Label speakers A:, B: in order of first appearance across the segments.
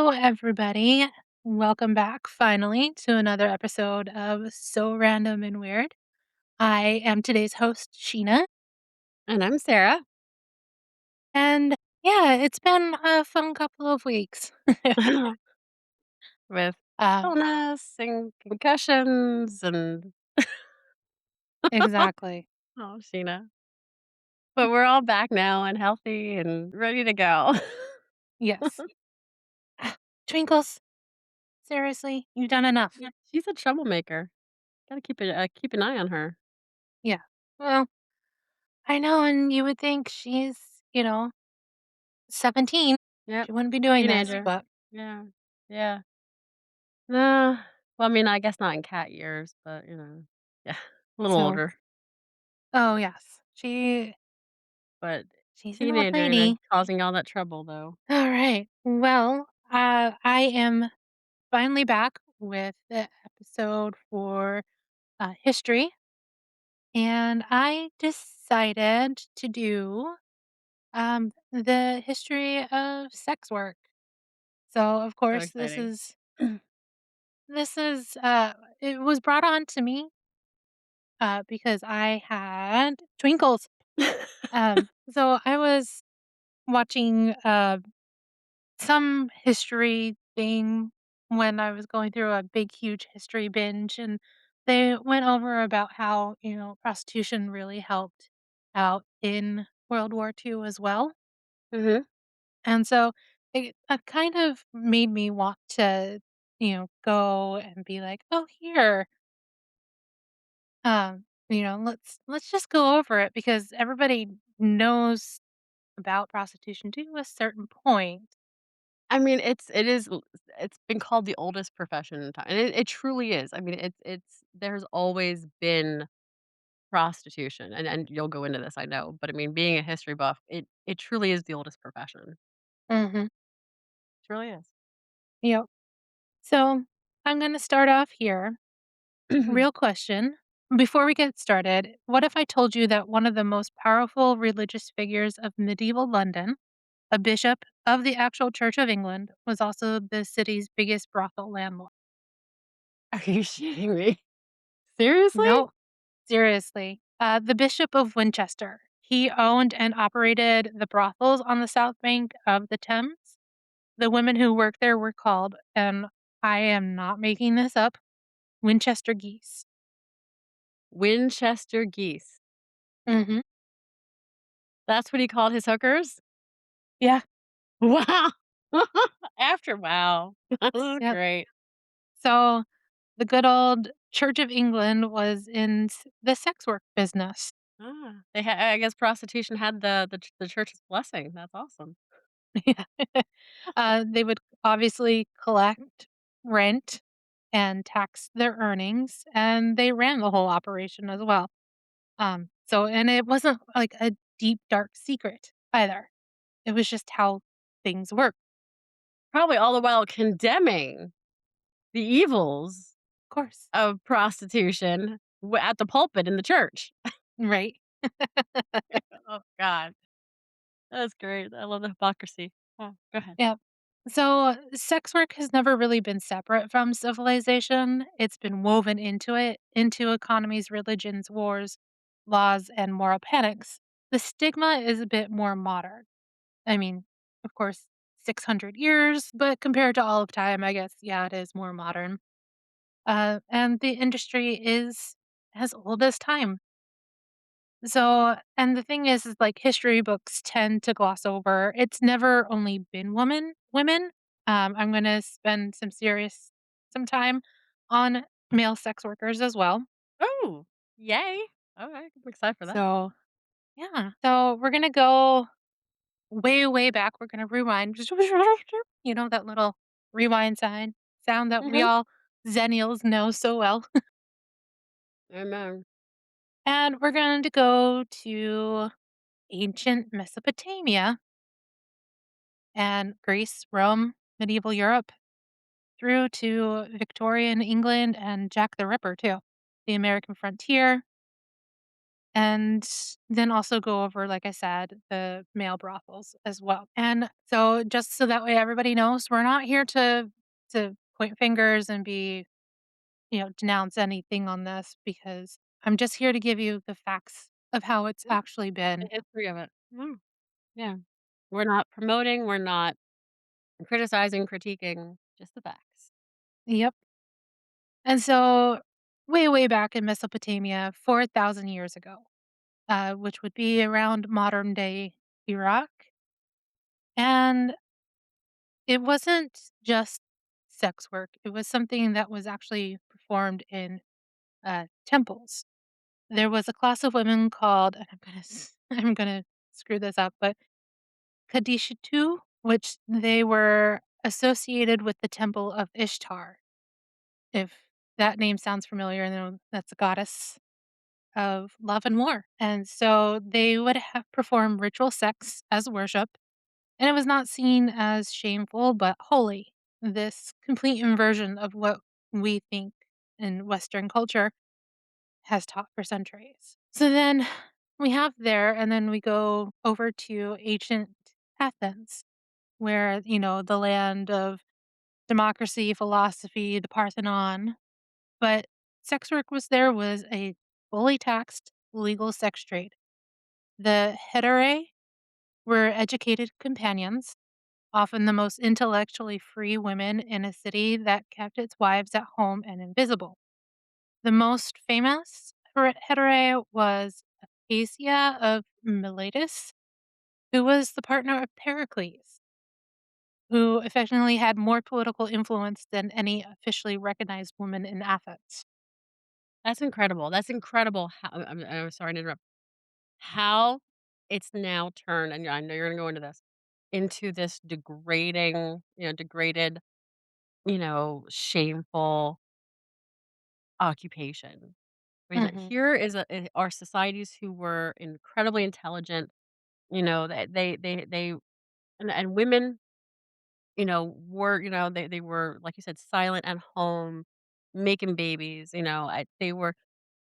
A: Hello, everybody. Welcome back finally to another episode of So Random and Weird. I am today's host, Sheena.
B: And I'm Sarah.
A: And yeah, it's been a fun couple of weeks.
B: With
A: um,
B: illness and concussions and
A: exactly.
B: oh, Sheena. But we're all back now and healthy and ready to go.
A: Yes. Twinkles, seriously, you've done enough.
B: Yeah, she's a troublemaker. Gotta keep an eye on her.
A: Yeah. Well, I know, and you would think she's, 17.
B: Yep,
A: She wouldn't be doing this,
B: teenager.
A: but
B: Yeah, yeah. Well, I mean, I guess not in cat years, but yeah, a little
A: so,
B: older.
A: oh, yes.
B: But
A: She's an old
B: teenager
A: lady.
B: causing all that trouble, though.
A: All right. Well, I am finally back with the episode for history, and I decided to do the history of sex work. So, of
B: So
A: course, this
B: exciting.
A: is this is it was brought on to me because I had twinkles. So I was watching some history thing when I was going through a big, huge history binge, and they went over about how, prostitution really helped out in World War II as well.
B: hmm
A: And so it kind of made me want to, go and be like, oh, here, let's just go over it because everybody knows about prostitution to a certain point.
B: I mean, it's been called the oldest profession in time, and it truly is. I mean, it's there's always been prostitution, and you'll go into this, I know, but I mean, being a history buff, it truly is the oldest profession.
A: Hmm.
B: It really is.
A: Yep. So I'm going to start off here. Real question. Before we get started, what if I told you that one of the most powerful religious figures of medieval London, a bishop of the actual Church of England, was also the city's biggest brothel landlord?
B: Are you shitting me? Seriously?
A: No, seriously. The Bishop of Winchester. He owned and operated the brothels on the south bank of the Thames. The women who worked there were called, and I am not making this up, Winchester geese.
B: Winchester geese.
A: Hmm.
B: That's what he called his hookers?
A: Yeah.
B: Wow. Wow. That's
A: Yep.
B: great.
A: So the good old Church of England was in the sex work business.
B: I guess prostitution had the church's blessing. That's awesome.
A: Yeah. They would obviously collect rent and tax their earnings, and they ran the whole operation as well. And it wasn't like a deep, dark secret either. It was just how things work.
B: Probably all the while condemning the evils
A: Of course.
B: of prostitution at the pulpit in the church.
A: Right.
B: Oh god, that's great. I love the hypocrisy. Oh, go ahead.
A: Yeah. So, sex work has never really been separate from civilization. It's been woven into it, into economies, religions, wars, laws, and moral panics. The stigma is a bit more modern. I mean, of course, 600 years, but compared to all of time, I guess, yeah, it is more modern. And the industry is as old as time. So, and the thing is like history books tend to gloss over. It's never only been women. I'm going to spend some time on male sex workers as well.
B: Oh, yay. Okay, I'm excited for that.
A: So, yeah. So, we're going to go way, way back. We're going to rewind. That little rewind sound that we
B: Mhm.
A: all Zennials know so well.
B: Amen.
A: And we're going to go to ancient Mesopotamia and Greece, Rome, medieval Europe, through to Victorian England and Jack the Ripper, too, the American frontier. and then also go over, like I said, the male brothels as well. And so just so that way everybody knows, we're not here to point fingers and be, denounce anything on this because I'm just here to give you the facts of how it's actually
B: The
A: been.
B: history of it. Mm, yeah. We're not promoting, we're not criticizing, critiquing, just the facts.
A: Yep. And so way, way back in Mesopotamia, 4,000 years ago, which would be around modern day Iraq. And it wasn't just sex work. It was something that was actually performed in temples. There was a class of women called, and I'm gonna screw this up, but Kadishatu, which they were associated with the temple of Ishtar. If that name sounds familiar, then that's a goddess of love and war. And so they would have perform ritual sex as worship, and it was not seen as shameful but holy. This complete inversion of what we think in Western culture has taught for centuries. So then we have there, and then we go over to ancient Athens, where, the land of democracy, philosophy, the Parthenon. But sex work was a fully taxed legal sex trade. The heterae were educated companions, often the most intellectually free women in a city that kept its wives at home and invisible. The most famous heterae was Acacia of Miletus, who was the partner of Pericles, who effectively had more political influence than any officially recognized woman in Athens.
B: That's incredible. That's incredible how I'm sorry to interrupt. How it's now turned, and I know you're gonna go into this, into this degrading, degraded, shameful occupation. I mean,
A: Mhm.
B: here is are societies who were incredibly intelligent, that they and women, were, they were, like you said, silent at home, making babies, they were,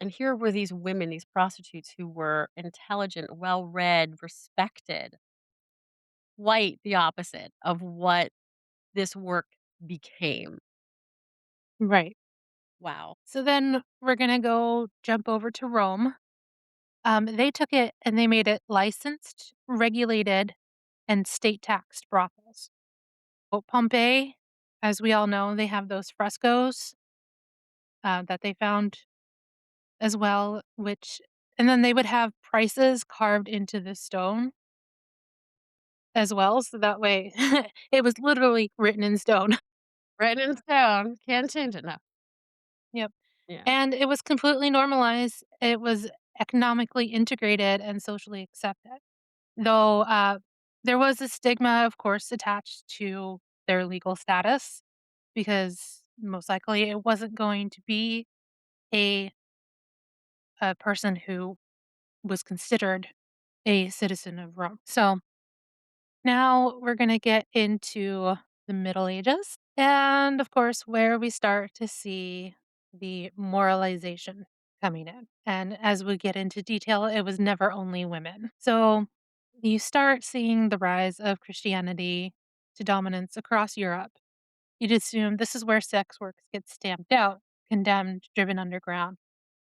B: and here were these women, these prostitutes who were intelligent, well-read, respected, quite the opposite of what this work became.
A: Right.
B: Wow.
A: So then we're gonna go jump over to Rome. They took it and they made it licensed, regulated, and state taxed brothels. Pompeii, as we all know, they have those frescoes that they found as well, and then they would have prices carved into the stone as well. So that way it was literally written in stone.
B: Written in stone, can't change it, no.
A: Yep.
B: Yeah.
A: And it was completely normalized. It was economically integrated and socially accepted. Though there was a stigma, of course, attached to their legal status because most likely it wasn't going to be a, a person who was considered a citizen of Rome. So now we're going to get into the Middle Ages. And of course, where we start to see the moralization coming in. And as we get into detail, it was never only women. So you start seeing the rise of Christianity to dominance across Europe. You'd assume this is where sex work gets stamped out, condemned, driven underground.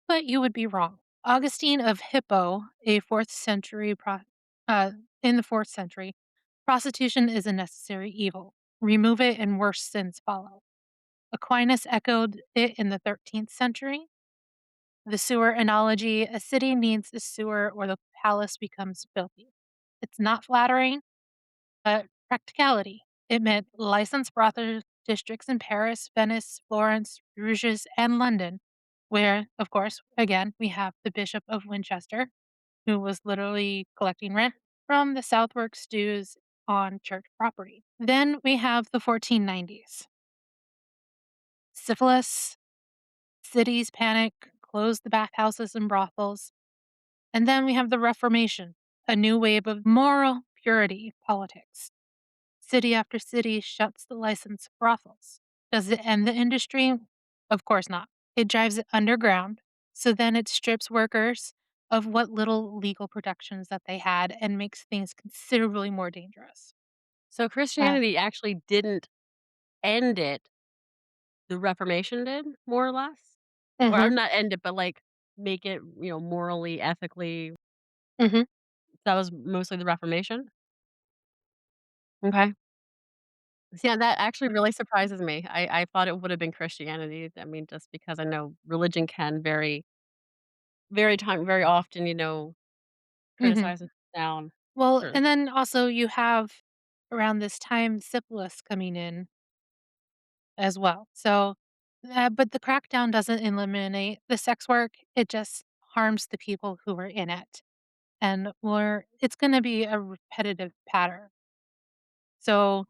A: But you would be wrong. Augustine of Hippo, a 4th century uh, in the 4th century, prostitution is a necessary evil. Remove it and worse sins follow. Aquinas echoed it in the 13th century. The sewer analogy, a city needs a sewer or the palace becomes filthy. It's not flattering, but practicality. It meant licensed brothel districts in Paris, Venice, Florence, Bruges, and London, where, of course, again, we have the Bishop of Winchester, who was literally collecting rent from the Southwark stews on church property. Then we have the 1490s. Syphilis, cities panic, close the bathhouses and brothels. And then we have the Reformation, a new wave of moral purity politics. City after city shuts the licensed brothels. Does it end the industry? Of course not. It drives it underground. So then it strips workers of what little legal protections that they had and makes things considerably more dangerous.
B: So
A: Uh,
B: Christianity actually didn't end it, the Reformation did, more or less? Or
A: mhm,
B: not end it, but, like, make it, morally, ethically
A: mhm.
B: that was mostly the Reformation? Okay. See, yeah, that actually really surprises me. I thought it would have been Christianity. I mean, just because I know religion can very often,
A: Mhm.
B: criticize us down.
A: Well,
B: Sure.
A: and then also you have around this time syphilis coming in as well. So, but the crackdown doesn't eliminate the sex work. It just harms the people who are in it, and it's going to be a repetitive pattern. So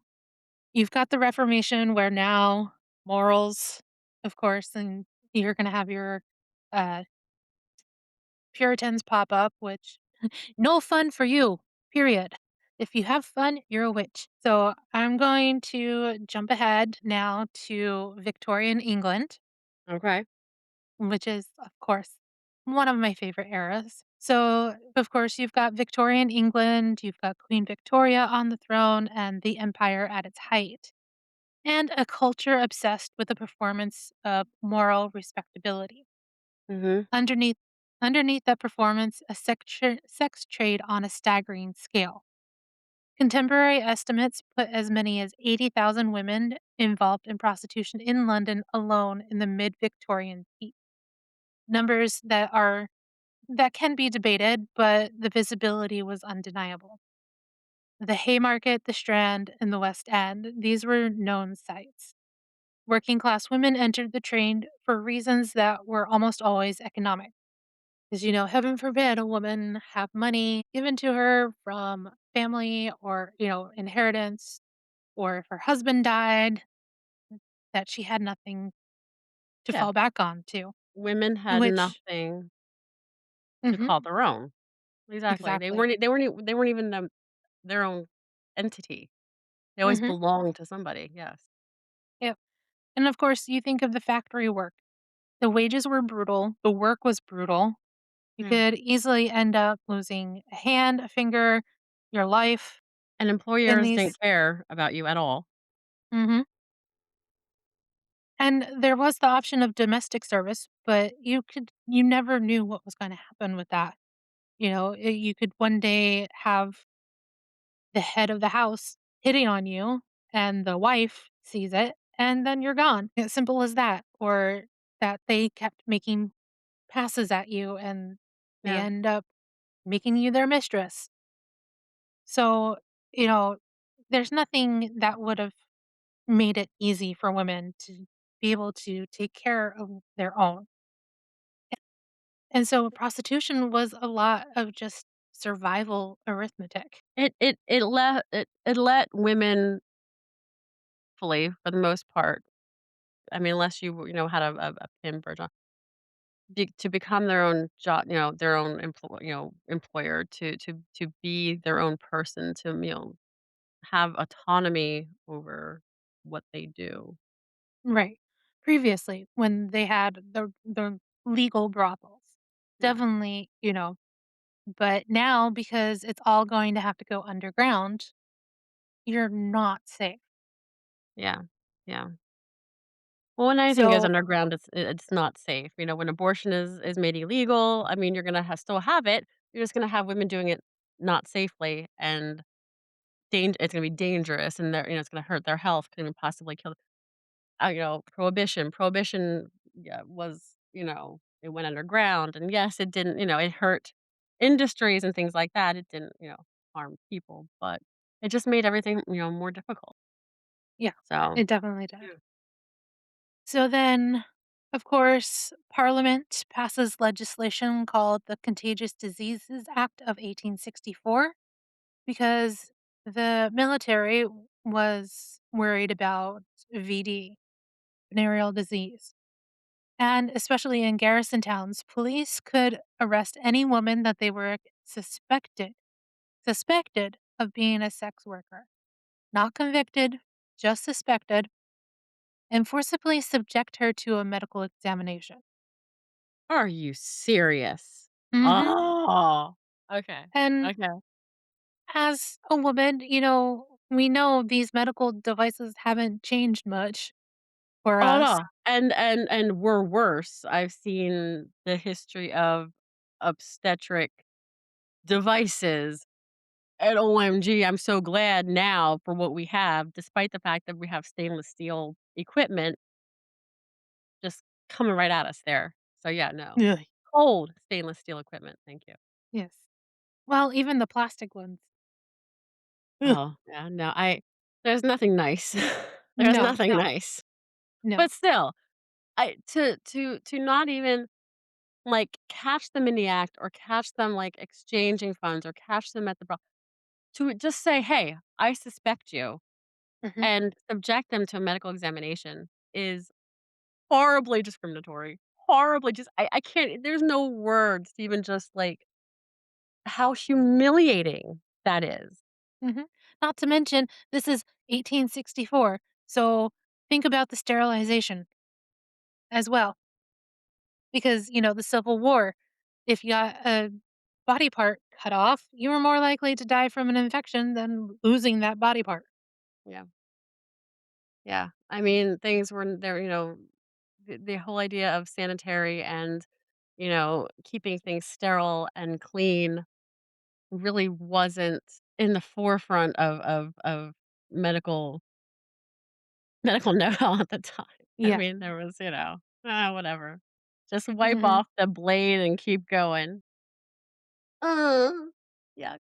A: you've got the Reformation where now morals, of course, and you're going to have your uh, Puritans pop up, which no fun for you, period. If you have fun, you're a witch. So I'm going to jump ahead now to Victorian England,
B: Okay.
A: which is, of course, one of my favorite eras. So, of course, you've got Victorian England, you've got Queen Victoria on the throne, and the empire at its height, and a culture obsessed with the performance of moral respectability.
B: Mhm.
A: Underneath, underneath that performance, a sex trade on a staggering scale. Contemporary estimates put as many as 80,000 women involved in prostitution in London alone in the mid-Victorian peak. Numbers that can be debated, but the visibility was undeniable. The Haymarket, the Strand, and the West End, these were known sites. Working class women entered the trade for reasons that were almost always economic. Because, heaven forbid a woman have money given to her from family or, inheritance, or if her husband died, that she had nothing to
B: Yeah.
A: fall back on to,
B: Women had
A: which
B: nothing to
A: Mhm,
B: call their own. Exactly. They
A: exactly.
B: weren't e they weren't e they weren't even, their own entity. They always
A: Mhm,
B: belonged to somebody, yes.
A: yep, and of course, you think of the factory work. The wages were brutal, the work was brutal. You
B: Yeah.
A: could easily end up losing a hand, a finger, your life
B: And
A: in
B: employers
A: these
B: didn't care about you at all.
A: Mhm, and there was the option of domestic service, but you never knew what was gonna happen with that. You could one day have the head of the house hitting on you, and the wife sees it, and then you're gone. It's simple as that. Or that they kept making passes at you, and they
B: Yeah.
A: end up making you their mistress. So, you know, there's nothing that would have made it easy for women to be able to take care of their own. And so prostitution was a lot of just survival arithmetic.
B: It let women fully, for the most part, I mean, unless had a pimp or to become their own job, their own employer, to be their own person, to, have autonomy over what they do.
A: Right. Previously, when they had the legal brothels.
B: Yeah.
A: Definitely, but now because it's all going to have to go underground, you're not safe.
B: Yeah. Yeah. Well, when anything goes
A: So
B: underground, it's not safe. When abortion is made illegal, I mean, you're gonna still have it. You're just gonna have women doing it not safely, and it's gonna be dangerous, and it's gonna hurt their health, could even possibly kill. Prohibition, yeah, was, it went underground, and yes, it didn't, it hurt industries and things like that. It didn't, harm people, but it just made everything, more difficult.
A: yeah,
B: So,
A: it definitely did.
B: yeah.
A: So then, of course, Parliament passes legislation called the Contagious Diseases Act of 1864 because the military was worried about VD, venereal disease. And especially in garrison towns, police could arrest any woman that they were suspected of being a sex worker. Not convicted, just suspected, and forcibly subject her to a medical examination.
B: Are you serious?
A: Mhm.
B: Oh, okay,
A: And
B: okay.
A: as a woman, we know these medical devices haven't changed much for
B: Oh,
A: us.
B: no, and we're worse. I've seen the history of obstetric devices, and OMG, I'm so glad now for what we have, despite the fact that we have stainless steel equipment just coming right at us there. So, yeah, no.
A: Ugh.
B: Cold stainless steel equipment, thank you.
A: Yes. Well, even the plastic ones. Ugh.
B: Oh, yeah, no, I there's nothing nice. There's
A: No,
B: nothing
A: no,
B: nice.
A: no.
B: But still, I to not even, like, catch them in the act or catch them, like, exchanging funds or catch them at the to just say, "Hey, I suspect you,"
A: Mhm,
B: and subject them to a medical examination is horribly discriminatory, horribly just I can't there's no words to even just, like, how humiliating that is.
A: mhm. Not to mention, this is 1864, so think about the sterilization as well, because, the Civil War, if you got a body part cut off, you were more likely to die from an infection than losing that body part.
B: Yeah, yeah. I mean, things were there, the whole idea of sanitary and, keeping things sterile and clean really wasn't in the forefront of medical medical know-how at the time. I
A: Yeah.
B: mean, there was, whatever. Just wipe
A: Mhm.
B: off the blade and keep going. Uh, yeah.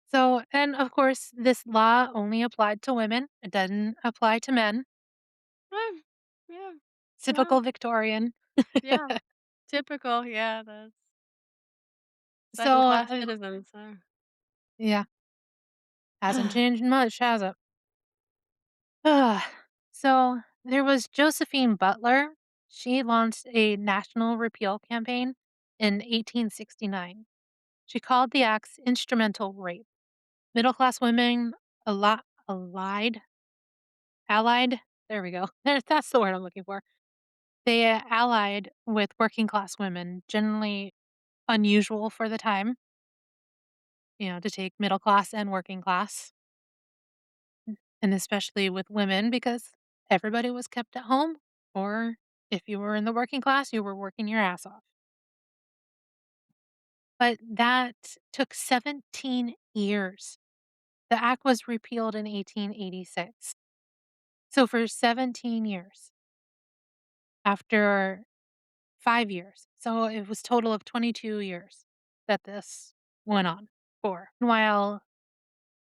A: So, and of course, this law only applied to women. It doesn't apply to men.
B: Yeah. Yeah. Yeah.
A: Typical Victorian.
B: Yeah. Typical. Yeah. That's second
A: So,
B: class citizens.
A: yeah, hasn't changed much, has it? So, there was Josephine Butler. She launched a national repeal campaign in 1869. She called the acts instrumental rape. Middle class women allied, there we go. That's the word I'm looking for. They allied with working class women, generally unusual for the time, to take middle class and working class, and especially with women because everybody was kept at home, or if you were in the working class, you were working your ass off. But that took 17 years. The act was repealed in 1886. So for 17 years, after 5 years, so it was total of 22 years that this went on for. While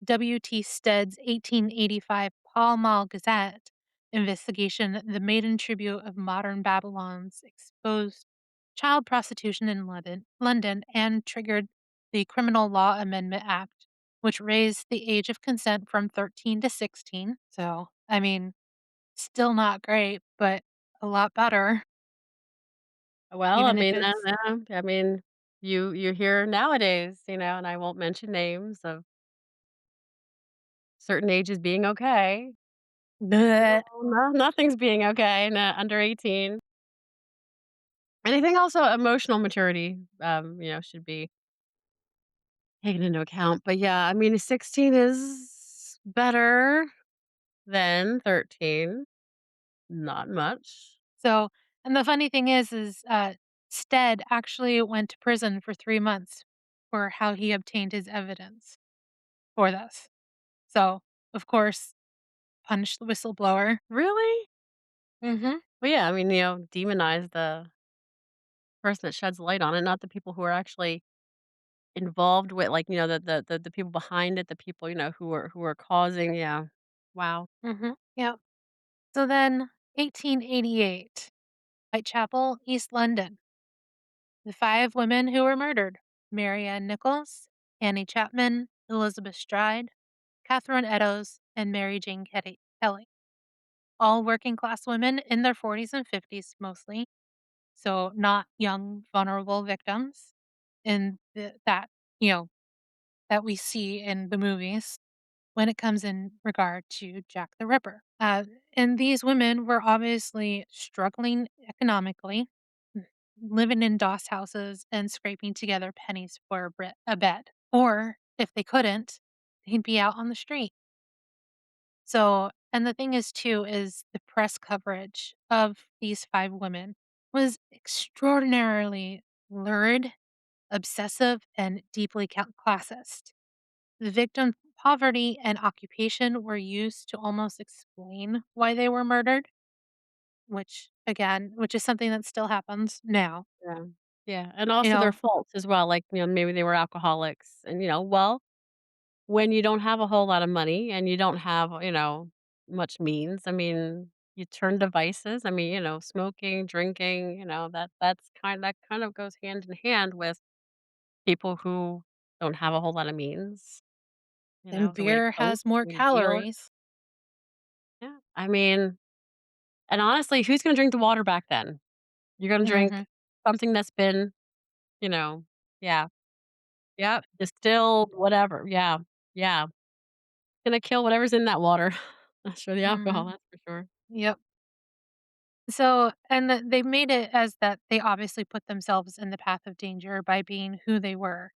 A: W.T. Stead's 1885 Pall Mall Gazette investigation, The Maiden Tribute of Modern Babylons, exposed child prostitution in London and triggered the Criminal Law Amendment Act, which raised the age of consent from 13 to 16. So, I mean, still not great, but a lot better,
B: Well, I
A: even if
B: mean,
A: it's
B: I mean, you hear nowadays, and I won't mention names of certain ages being okay. No,
A: bleh.
B: no, nothing's being okay, under 18. Anything also emotional maturity, should be taken into account. But yeah, I mean, 16 is better than 13. Not much.
A: So, and the funny thing is, Stead actually went to prison for 3 months for how he obtained his evidence for this. So, of course, punish the whistleblower.
B: Really?
A: Mhm,
B: Well, yeah, I mean, demonize the person that sheds light on it, not the people who are actually involved with, like, the people behind it, the people, who are causing, yeah. Wow.
A: mhm, yep. So then 1888, Whitechapel, East London. The 5 women who were murdered: Mary Ann Nichols, Annie Chapman, Elizabeth Stride, Catherine Eddowes, and Mary Jane Kelly. All working class women in their 40s and 50s mostly, so not young, vulnerable victims in you know, that we see in the movies when it comes in regard to Jack the Ripper. And these women were obviously struggling economically. living in doss houses and scraping together pennies for a bed. Or if they couldn't, they'd be out on the street. So, and the thing is, too, is the press coverage of these 5 women was extraordinarily lurid, obsessive, and deeply classist. The victim's poverty and occupation were used to almost explain why they were murdered, which is something that still happens now.
B: Yeah. Yeah, and
A: You
B: also their
A: know,
B: faults as well, like, maybe they were alcoholics and, well, when you don't have a whole lot of money and you don't have, much means, I mean, you turn to vices. I mean, smoking, drinking, that kind of goes hand in hand with people who don't have a whole lot of means,
A: and
B: the way it
A: beer
B: goes.
A: has more
B: I mean, beer.
A: calories.
B: Yeah. I mean, and honestly, who's gonna drink the water back then? You're gonna drink
A: Mhm,
B: something that's been, you know yeah, yeah, distilled, whatever. Yeah, yeah. Gonna kill whatever's in that water. That's for the alcohol,
A: mhm,
B: that's for sure.
A: yep. So, and they made it as that they obviously put themselves in the path of danger by being who they were.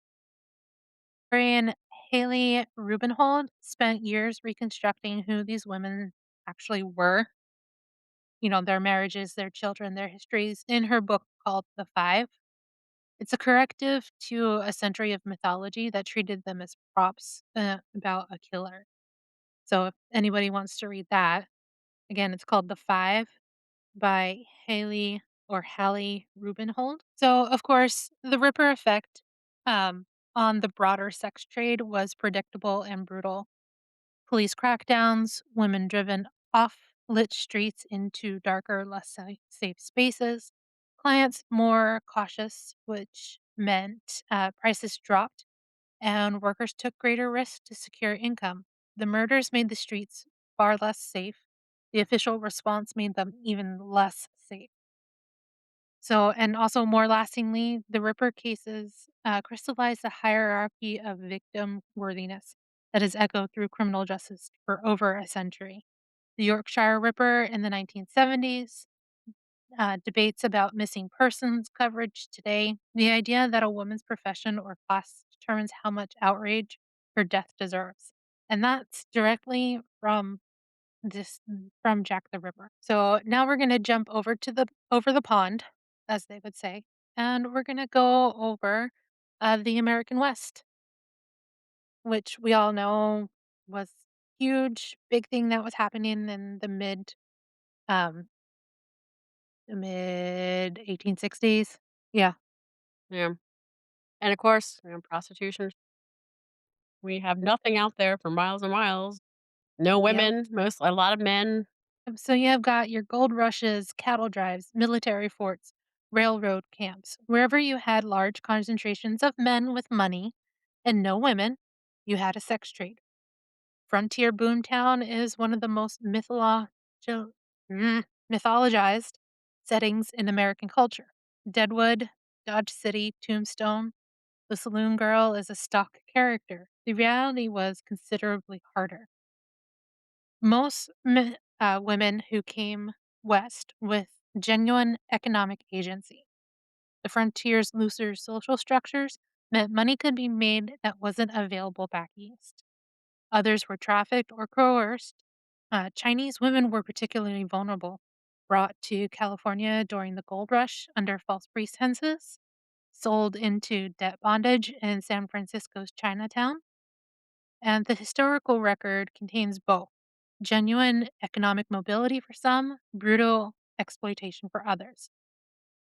A: Historian Haley Rubenhold spent years reconstructing who these women actually were, their marriages, their children, their histories, in her book called The Five. It's a corrective to a century of mythology that treated them as props about a killer. So, if anybody wants to read that, again, it's called The Five by Hallie Rubenhold. So, of course, the Ripper effect um, on the broader sex trade was predictable and brutal. Police crackdowns, women driven off lit streets into darker, less safe spaces, clients more cautious, which meant prices dropped and workers took greater risks to secure income. The murders made the streets far less safe. The official response made them even less safe. So, and also more lastingly, the Ripper cases crystallized a hierarchy of victim worthiness that has echoed through criminal justice for over a century. The Yorkshire Ripper in the 1970s, debates about missing persons coverage today, the idea that a woman's profession or class determines how much outrage her death deserves. And that's directly from Jack the Ripper. So now we're gonna jump over the pond, as they would say, and we're gonna go over the American West, which we all know was huge, big thing that was happening in um, the mid 1860s. Yeah.
B: Yeah, and of course, prostitution, we have nothing out there for miles and miles. No
A: Yep.
B: women, a lot of men.
A: So you have got your gold rushes, cattle drives, military forts, railroad camps. Wherever you had large concentrations of men with money and no women, you had a sex trade. Frontier Boomtown is one of the most mythologized settings in American culture. Deadwood, Dodge City, Tombstone, the saloon girl is a stock character. The reality was considerably harder. Women who came west with genuine economic agency. The frontier's looser social structures meant money could be made that wasn't available back east. Others were trafficked or coerced. Chinese women were particularly vulnerable, brought to California during the gold rush under false pretenses, sold into debt bondage in San Francisco's Chinatown, and the historical record contains both genuine economic mobility for some, brutal exploitation for others.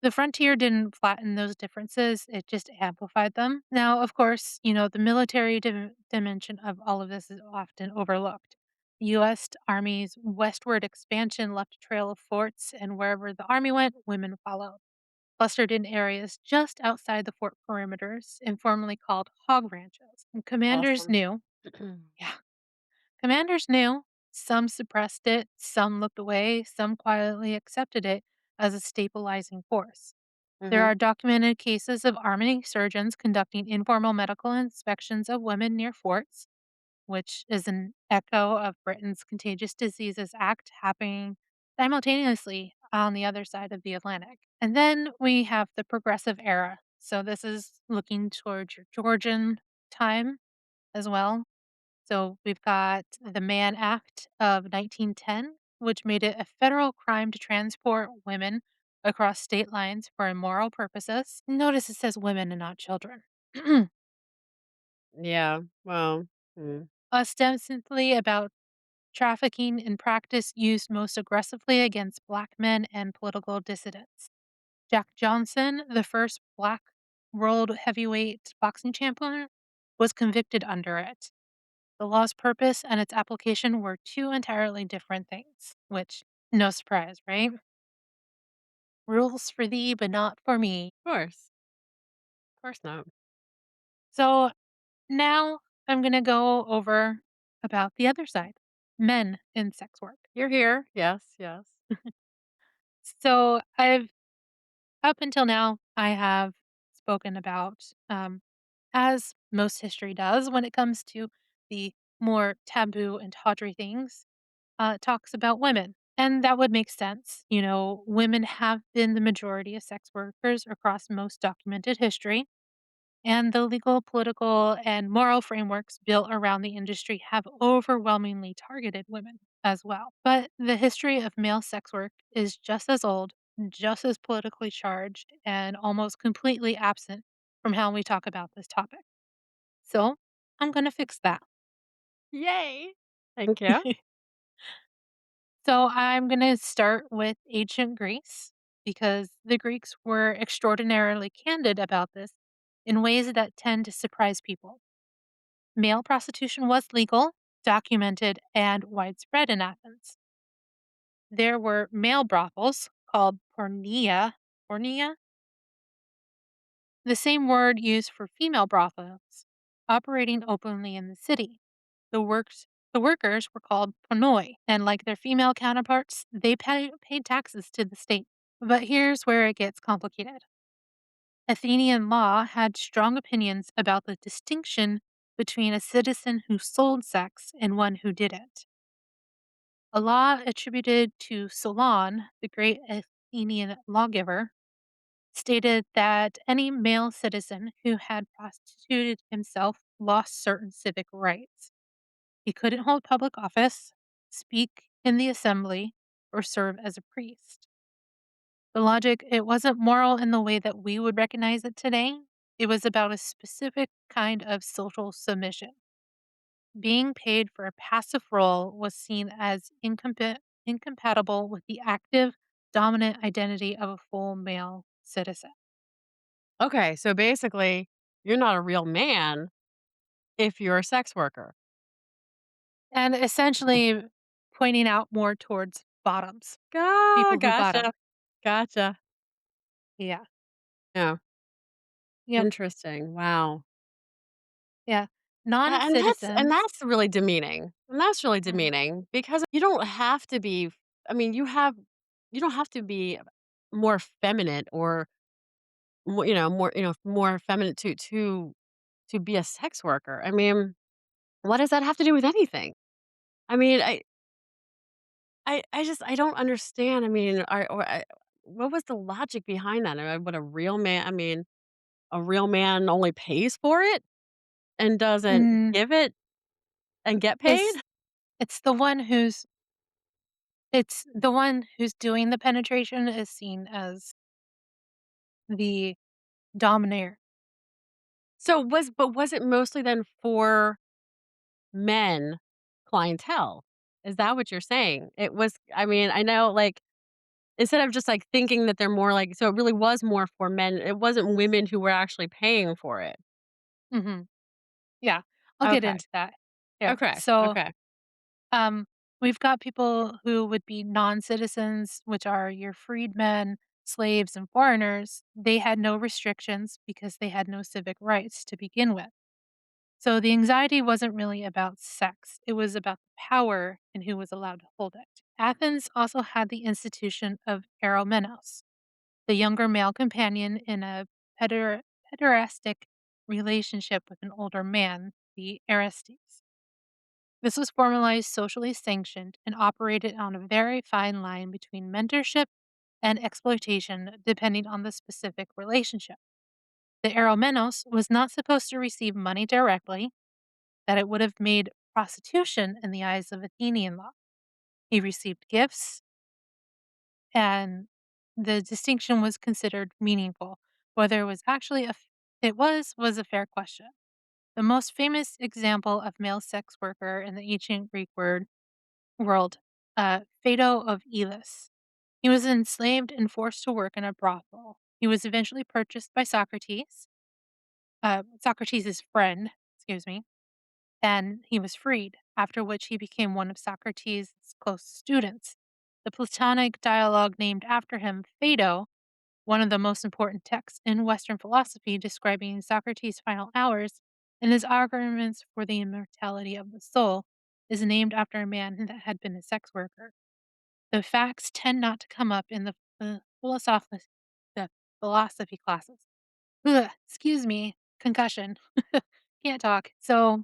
A: The frontier didn't flatten those differences, it just amplified them. Now, of course, the military dimension of all of this is often overlooked. The U.S. Army's westward expansion left a trail of forts, and wherever the Army went, women followed, clustered in areas just outside the fort perimeters, informally called hog ranches. And commanders
B: Awesome.
A: knew, yeah, commanders knew. Some suppressed it, some looked away, some quietly accepted it as a stabilizing force. There
B: Mhm.
A: are documented cases of army surgeons conducting informal medical inspections of women near forts, which is an echo of Britain's Contagious Diseases Act happening simultaneously on the other side of the Atlantic. And then we have the Progressive Era. So this is looking towards your Georgian time as well. So we've got the Mann Act of 1910, which made it a federal crime to transport women across state lines for immoral purposes. Notice it says women and not children.
B: Yeah. Well, hmm.
A: Ostensibly about trafficking in practice used most aggressively against black men and political dissidents. Jack Johnson, the first black world heavyweight boxing champion, was convicted under it. The law's purpose and its application were two entirely different things, which, no surprise, right? Rules for thee, but not for me.
B: Of course. Of course not.
A: So now I'm going to go over about the other side, men in sex work.
B: You're here. Yes, yes.
A: So I've up until now, I have spoken about, as most history does when it comes to the more taboo and tawdry things, talks about women. And that would make sense. You know, women have been the majority of sex workers across most documented history. And the legal, political, and moral frameworks built around the industry have overwhelmingly targeted women as well. But the history of male sex work is just as old, just as politically charged, and almost completely absent from how we talk about this topic. So I'm going to fix that.
B: Yay. Thank you.
A: So I'm going to start with ancient Greece because the Greeks were extraordinarily candid about this in ways that tend to surprise people. Male prostitution was legal, documented, and widespread in Athens. There were male brothels called porneia, the same word used for female brothels, operating openly in the city. The workers were called ponoi, and like their female counterparts, they paid taxes to the state. But here's where it gets complicated. Athenian law had strong opinions about the distinction between a citizen who sold sex and one who didn't. A law attributed to Solon, the great Athenian lawgiver, stated that any male citizen who had prostituted himself lost certain civic rights. He couldn't hold public office, speak in the assembly, or serve as a priest. The logic, it wasn't moral in the way that we would recognize it today. It was about a specific kind of social submission. Being paid for a passive role was seen as incompatible with the active, dominant identity of a full male citizen.
B: Okay, so basically, you're not a real man if you're a sex worker.
A: And essentially pointing out more towards bottoms,
B: Ah,
A: people who bottom.
B: gotcha. Gotcha.
A: Yeah.
B: Yeah.
A: Yep.
B: Interesting. Wow.
A: Yeah. Non
B: And
A: citizens.
B: that's really demeaning. And that's really demeaning because you don't have to be I mean, you don't have to be more feminine or more feminine to be a sex worker. I mean, what does that have to do with anything? I mean, I just I don't understand. I mean, what was the logic behind that? What a real man, I mean, a real man only pays for it and doesn't
A: Mm,
B: give it and get paid?
A: it's it's the one who's it's the one who's doing the penetration is seen as the dominator.
B: Was it mostly then for men clientele? Is that what you're saying? It was I mean, I know, like, instead of just, like, thinking that they're more like so it really was more for men, it wasn't women who were actually paying for it.
A: Mhm. Yeah. I'll get
B: Okay.
A: into that. Yeah.
B: Okay.
A: So,
B: Okay.
A: um, we've got people who would be non-citizens, which are your freedmen, slaves, and foreigners. They had no restrictions because they had no civic rights to begin with. So the anxiety wasn't really about sex. It was about the power and who was allowed to hold it. Athens also had the institution of eromenos, the younger male companion in a pederastic relationship with an older man, the Arestes. This was formalized, socially sanctioned, and operated on a very fine line between mentorship and exploitation depending on the specific relationship. The eromenos was not supposed to receive money directly, that it would have made prostitution in the eyes of Athenian law. He received gifts, and the distinction was considered meaningful. Whether it was actually was a fair question. The most famous example of male sex worker in the ancient Greek world, Phaedo of Elis. He was enslaved and forced to work in a brothel. He was eventually purchased by Socrates' friend, excuse me, and he was freed, after which he became one of Socrates' close students. The Platonic dialogue named after him, Phaedo, one of the most important texts in Western philosophy describing Socrates' final hours and his arguments for the immortality of the soul, is named after a man that had been a sex worker. The facts tend not to come up in the philosophy classes. Ugh, excuse me, concussion. Can't talk. So,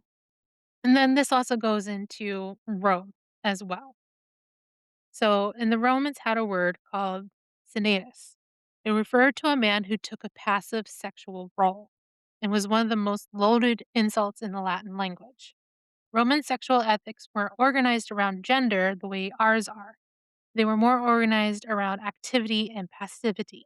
A: and then this also goes into Rome as well. So, and the Romans had a word called senatus. It referred to a man who took a passive sexual role and was one of the most loaded insults in the Latin language. Roman sexual ethics weren't organized around gender the way ours are. They were more organized around activity and passivity.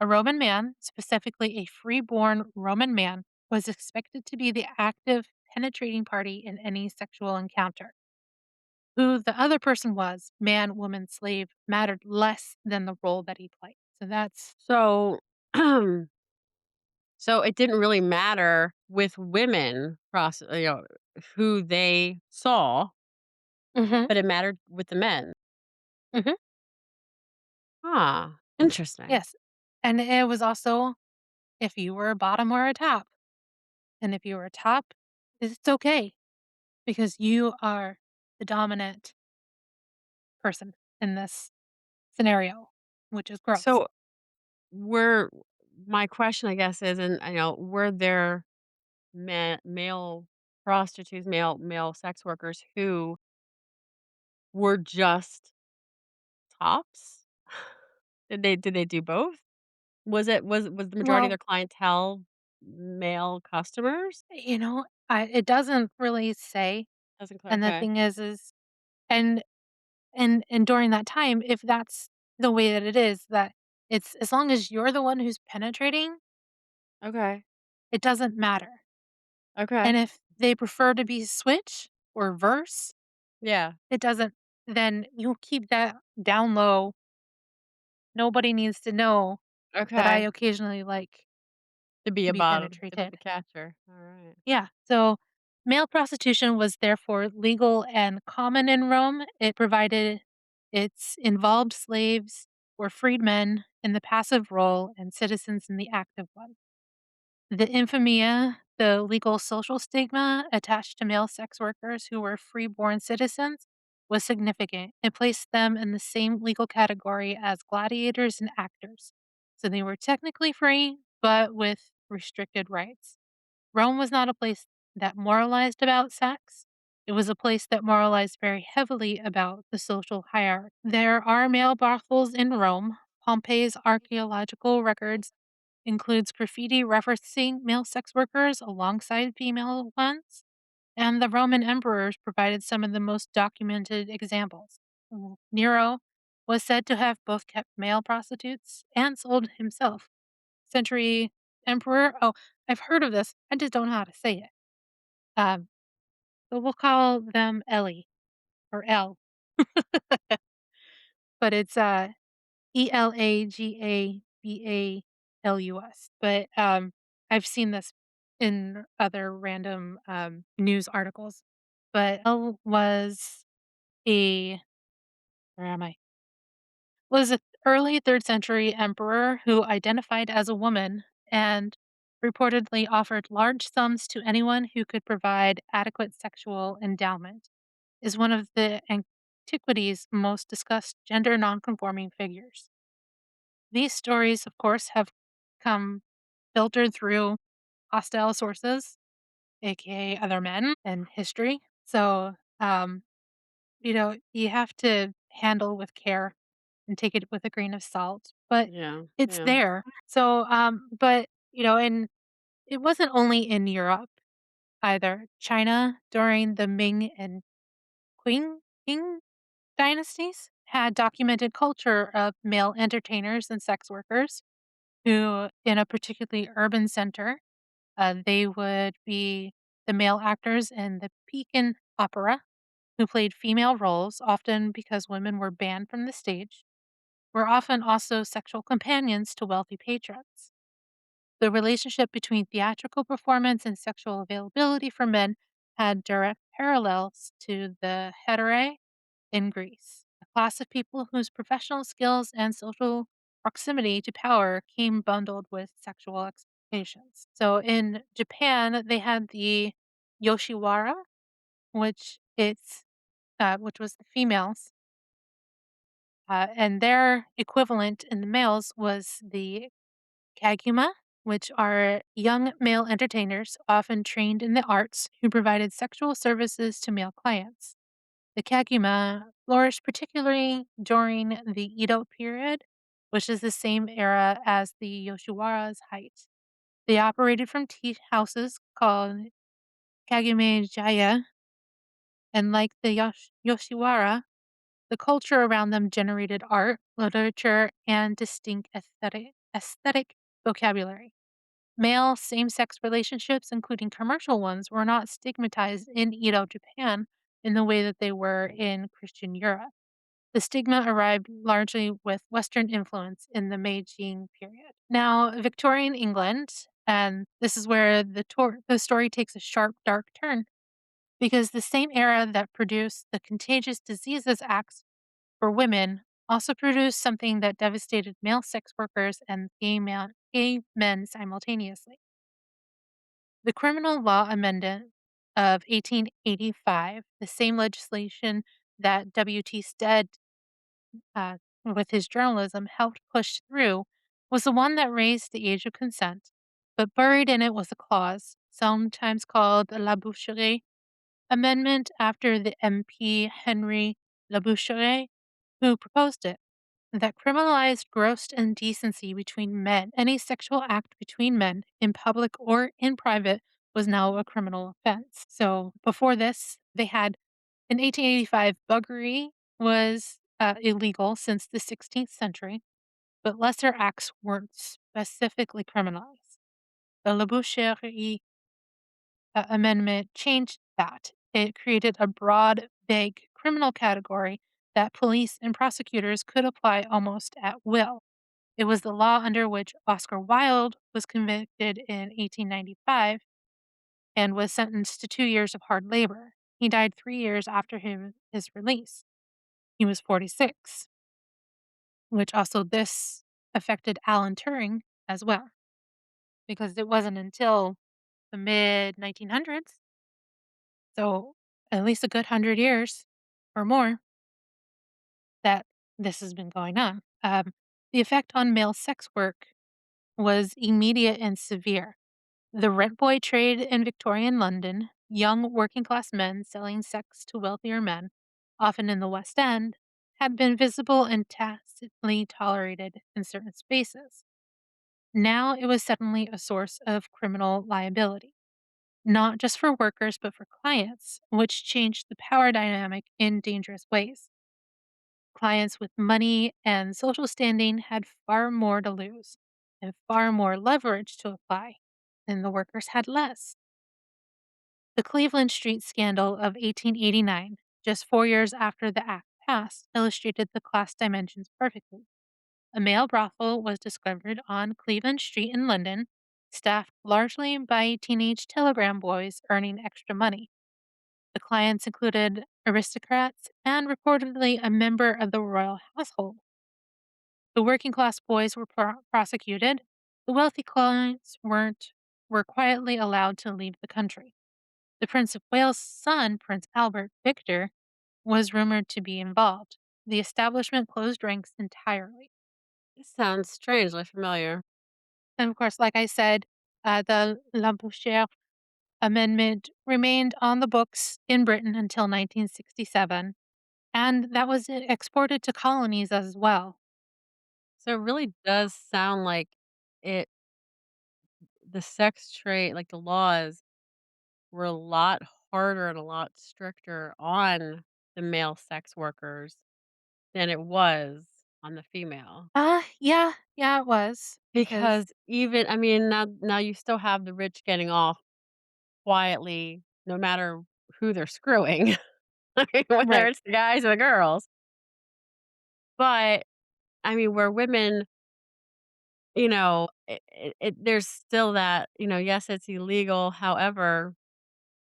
A: A Roman man, specifically a freeborn Roman man, was expected to be the active, penetrating party in any sexual encounter. Who the other person was, man, woman, slave, mattered less than the role that he played. So that's
B: So, so it didn't really matter with women, who they saw,
A: hmm
B: but it mattered with the men.
A: hmm
B: Ah, interesting.
A: yes. And it was also if you were a bottom or a top. And if you were a top, it's okay because you are the dominant person in this scenario, which is gross.
B: So, were my question, I guess, is, and were there male prostitutes, male sex workers who were just tops? Did they do both? Was the majority of
A: Well,
B: their clientele male customers?
A: it doesn't really say.
B: Doesn't clear.
A: And the
B: Okay.
A: thing is and and during that time, if that's the way that it is, that it's as long as you're the one who's penetrating,
B: Okay.
A: it doesn't matter. And
B: Okay.
A: if they prefer to be switch or verse,
B: Yeah.
A: it doesn't then you keep that down low. Nobody needs to know that I
B: Okay.
A: occasionally like
B: To be
A: to
B: a
A: be
B: bottom, to be
A: penetrated.
B: the catcher. All right.
A: Yeah. So male prostitution was therefore legal and common in Rome. It's involved slaves or freedmen in the passive role and citizens in the active one. The infamia, the legal social stigma attached to male sex workers who were freeborn citizens, was significant. It placed them in the same legal category as gladiators and actors. So they were technically free, but with restricted rights. Rome was not a place that moralized about sex. It was a place that moralized very heavily about the social hierarchy. There are male brothels in Rome. Pompeii's archaeological records includes graffiti referencing male sex workers alongside female ones, and the Roman emperors provided some of the most documented examples. Nero was said to have both kept male prostitutes and sold himself. Century emperor, oh, I've heard of this, I just don't know how to say it. Um, but we'll call them Ellie or L, but it's Elagabalus. But I've seen this in other random news articles. But L was a where am I? Was a early 3rd century emperor who identified as a woman and reportedly offered large sums to anyone who could provide adequate sexual endowment. Is one of the antiquity's most discussed gender nonconforming figures. These stories, of course, have come filtered through hostile sources, aka other men and history. So, you have to handle with care and take it with a grain of salt, but
B: Yeah,
A: it's
B: yeah.
A: there. So, but, and it wasn't only in Europe either. China during the Ming and Qing dynasties had documented culture of male entertainers and sex workers who, in a particularly urban center, they would be the male actors in the Pekin opera who played female roles, often because women were banned from the stage, were often also sexual companions to wealthy patrons. The relationship between theatrical performance and sexual availability for men had direct parallels to the heterae in Greece, a class of people whose professional skills and social proximity to power came bundled with sexual expectations. So in Japan, they had the Yoshiwara, which was the females, and their equivalent in the males was the Kaguma, which are young male entertainers often trained in the arts who provided sexual services to male clients. The Kaguma flourished particularly during the Edo period, which is the same era as the Yoshiwara's height. They operated from tea houses called Kagame Jaya, and like the Yoshiwara, the culture around them generated art, literature, and distinct aesthetic vocabulary. Male same sex relationships, including commercial ones, were not stigmatized in Edo, Japan, in the way that they were in Christian Europe. The stigma arrived largely with Western influence in the Meiji period. Now, Victorian England, and this is where the story takes a sharp, dark turn, because the same era that produced the Contagious Diseases Acts for women also produced something that devastated male sex workers and gay men simultaneously. The Criminal Law Amendment of 1885, the same legislation that W.T. Stead, with his journalism, helped push through, was the one that raised the age of consent. But buried in it was a clause, sometimes called the Laboucherie Amendment, after the MP Henry Laboucherie, who proposed it, that criminalized gross indecency between men. Any sexual act between men, in public or in private, was now a criminal offense. So before this, they had in 1885, buggery was illegal since the 16th century, but lesser acts weren't specifically criminalized. The Laboucherie Amendment changed that. It created a broad, vague criminal category that police and prosecutors could apply almost at will. It was the law under which Oscar Wilde was convicted in 1895 and was sentenced to 2 years of hard labor. He died 3 years after his release. He was 46, which also this affected Alan Turing as well, because it wasn't until the mid 1900s, so at least a good 100 years or more, that this has been going on. The effect on male sex work was immediate and severe. The rent boy trade in Victorian London, young working class men selling sex to wealthier men, often in the West End, had been visible and tacitly tolerated in certain spaces. Now it was suddenly a source of criminal liability, not just for workers, but for clients, which changed the power dynamic in dangerous ways. Clients with money and social standing had far more to lose and far more leverage to apply, and the workers had less. The Cleveland Street scandal of 1889, just 4 years after the act passed, illustrated the class dimensions perfectly. A male brothel was discovered on Cleveland Street in London, staffed largely by teenage telegram boys earning extra money. The clients included aristocrats and reportedly a member of the royal household. The working class boys were prosecuted. The wealthy clients were quietly allowed to leave the country. The Prince of Wales' son, Prince Albert Victor, was rumored to be involved. The establishment closed ranks entirely.
B: This sounds strangely familiar.
A: And of course, like I said, the Labouchere Amendment remained on the books in Britain until 1967. and that was exported to colonies as well.
B: So it really does sound like it the sex trade, like, the laws were a lot harder and a lot stricter on the male sex workers than it was on the female.
A: Yeah, yeah, it was because
B: Because even I mean, now you still have the rich getting off quietly no matter who they're screwing. I mean, whether
A: right.
B: it's the guys or the girls. But, I mean, where women, there's still that, yes, it's illegal, however,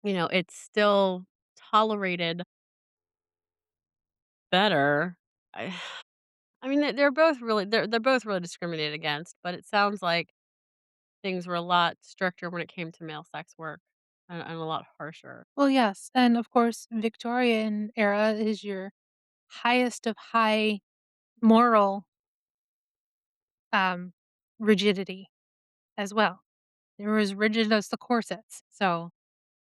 B: it's still tolerated better. I I mean, they're both really discriminated against, but it sounds like things were a lot stricter when it came to male sex work and a lot harsher.
A: Well, yes, and of course, Victorian era is your highest of high moral, um, rigidity as well. They were as rigid as the corsets, so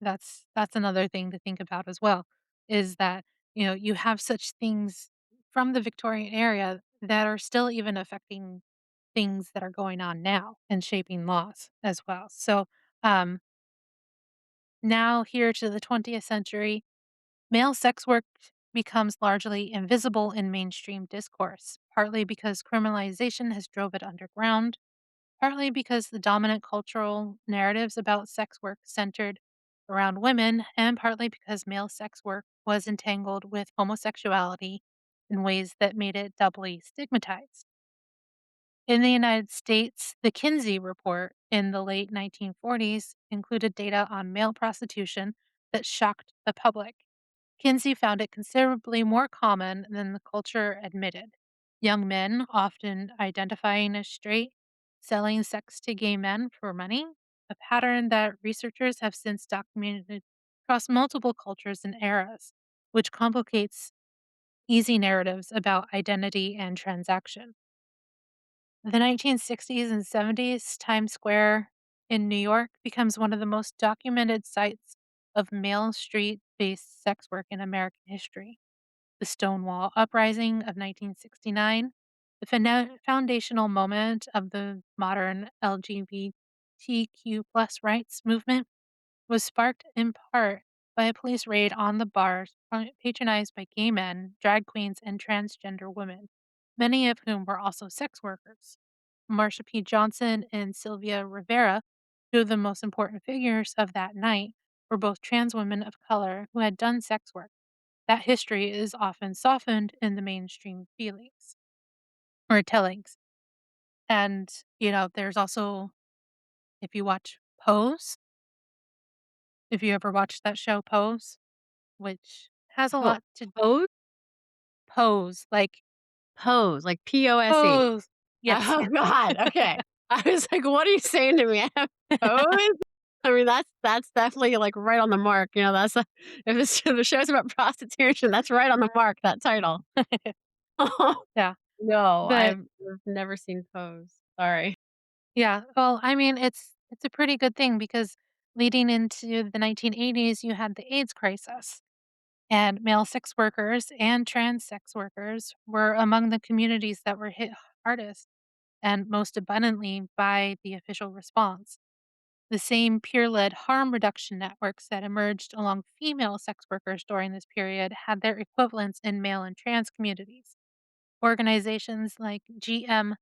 A: that's another thing to think about as well, is that, you have such things from the Victorian area that are still even affecting things that are going on now and shaping laws as well. So, um, now here to the 20th century, male sex work becomes largely invisible in mainstream discourse, partly because criminalization has drove it underground, partly because the dominant cultural narratives about sex work centered around women, and partly because male sex work was entangled with homosexuality in ways that made it doubly stigmatized. In the United States, the Kinsey Report in the late 1940s included data on male prostitution that shocked the public. Kinsey found it considerably more common than the culture admitted. Young men, often identifying as straight, selling sex to gay men for money, a pattern that researchers have since documented across multiple cultures and eras, which complicates easy narratives about identity and transaction. The 1960s and 70s, Times Square in New York becomes one of the most documented sites of male street based sex work in American history. The Stonewall Uprising of 1969, the foundational moment of the modern LGBTQ+ rights movement, was sparked in part by a police raid on the bars patronized by gay men, drag queens, and transgender women, many of whom were also sex workers. Marsha P. Johnson and Sylvia Rivera, two of the most important figures of that night, were both trans women of color who had done sex work. That history is often softened in the mainstream feelings or tellings. And, there's also, if you watch Pose, if you ever watched that show Pose, which has a
B: Po
A: lot to
B: pose?
A: Pose, like
B: Pose, like Pose.
A: Pose. Yes.
B: Oh god, okay. I was like, "What are you saying to me?" Pose? I mean, that's definitely, like, right on the mark, that's a if it's if the show's about prostitution, that's right on the mark, that title.
A: Yeah.
B: No,
A: But
B: I've never seen Pose. Sorry.
A: yeah, well, I mean, it's a pretty good thing because leading into the 1980s, you had the AIDS crisis, and male sex workers and trans sex workers were among the communities that were hit hardest and most abundantly by the official response. The same peer led harm reduction networks that emerged along female sex workers during this period had their equivalents in male and trans communities. Organizations like GMHC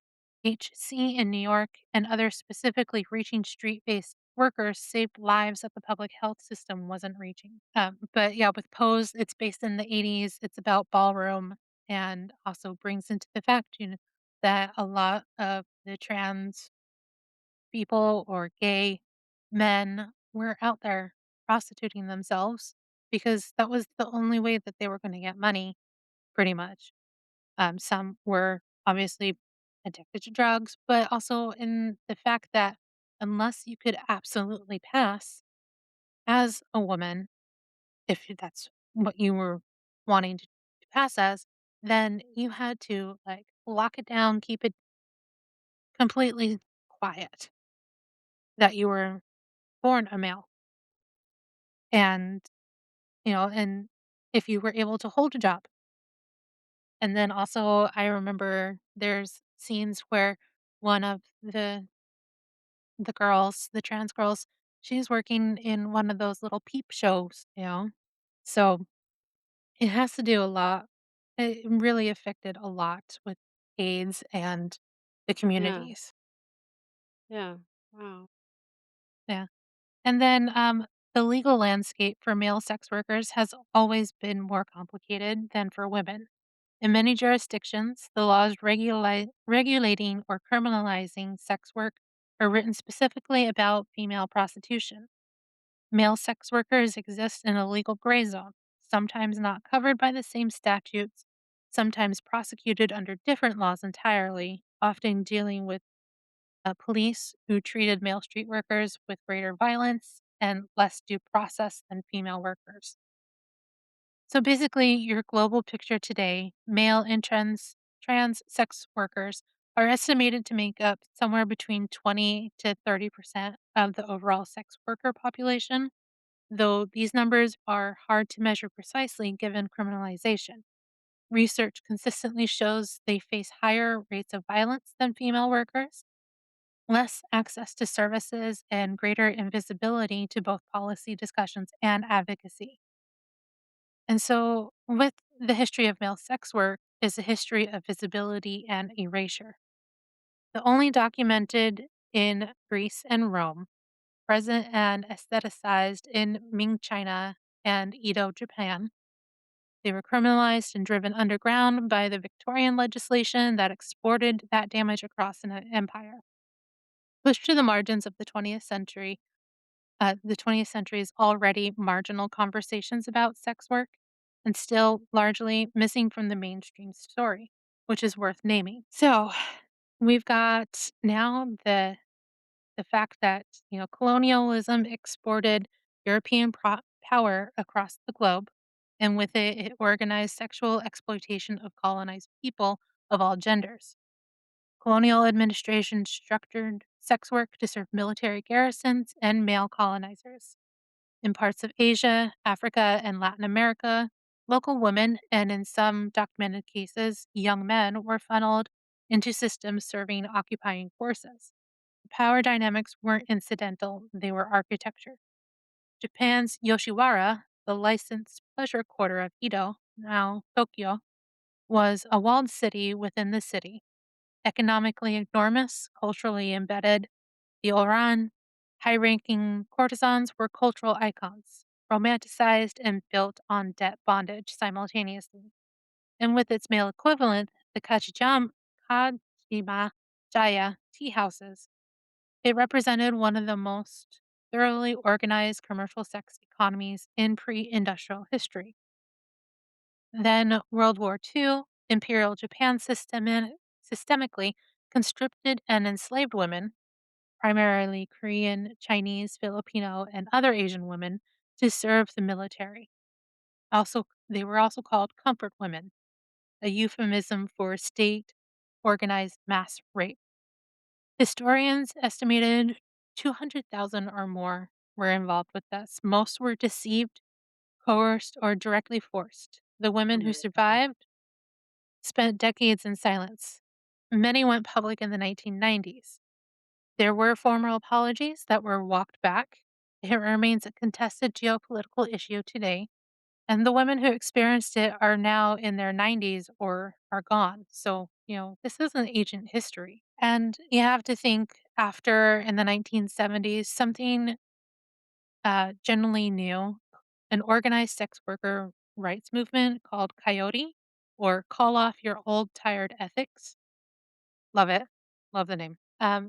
A: in New York and others specifically reaching street based workers saved lives that the public health system wasn't reaching. But yeah, with Pose, it's based in the 80s. It's about ballroom and also brings into the fact, that a lot of the trans people or gay men were out there prostituting themselves because that was the only way that they were going to get money, pretty much. Some were obviously addicted to drugs, but also in the fact that unless you could absolutely pass as a woman, if that's what you were wanting to pass as, then you had to like lock it down, keep it completely quiet that you were born a male. And, and if you were able to hold a job, And then also, I remember there's scenes where one of the girls, the trans girls, she's working in one of those little peep shows, you know? So, it has to do a lot it really affected a lot with AIDS and the
B: Yeah,
A: communities.
B: yeah. Wow.
A: Yeah. And then, the legal landscape for male sex workers has always been more complicated than for women. In many jurisdictions, the laws regulating or criminalizing sex work are written specifically about female prostitution. Male sex workers exist in a legal gray zone, sometimes not covered by the same statutes, sometimes prosecuted under different laws entirely, often dealing with police who treated male street workers with greater violence and less due process than female workers. So basically, your global picture today, male and trans sex workers are estimated to make up somewhere between 20 to 30% of the overall sex worker population, though these numbers are hard to measure precisely given criminalization. Research consistently shows they face higher rates of violence than female workers, less access to services, and greater invisibility to both policy discussions and advocacy. And so, with the history of male sex work is a history of visibility and erasure. The only documented in Greece and Rome, present and aestheticized in Ming China and Edo Japan. They were criminalized and driven underground by the Victorian legislation that exported that damage across an empire. Pushed to the margins of the 20th century's already marginal conversations about sex work, and still largely missing from the mainstream story, which is worth naming. So, we've got now the fact that, colonialism exported European power across the globe, and with it, it organized sexual exploitation of colonized people of all genders. Colonial administration structured sex work to serve military garrisons and male colonizers. In parts of Asia, Africa, and Latin America, local women, and in some documented cases, young men, were funneled into systems serving occupying forces. The power dynamics weren't incidental, they were architecture. Japan's Yoshiwara, the licensed pleasure quarter of Edo, now Tokyo, was a walled city within the city, economically enormous, culturally embedded. The Oran, high ranking courtesans were cultural icons, romanticized and built on debt bondage simultaneously. And with its male equivalent, the Kajima Jaya tea houses, it represented one of the most thoroughly organized commercial sex economies in pre industrial history. Then World War II, Imperial Japan systemically conscripted and enslaved women, primarily Korean, Chinese, Filipino, and other Asian women, to serve the military. Also, they were also called comfort women, a euphemism for state organized mass rape. Historians estimated 200,000 or more were involved with this. Most were deceived, coerced, or directly forced. The
B: Oh
A: women who
B: my god.
A: survived spent decades in silence. Many went public in the 1990s. There were formal apologies that were walked back. It remains a contested geopolitical issue today, and the women who experienced it are now in their 90s or are gone. So, this is an ancient history. And you have to think after in the 1970s, something generally new, an organized sex worker rights movement called Coyote or Call Off Your Old Tired Ethics. Love it. Love the name.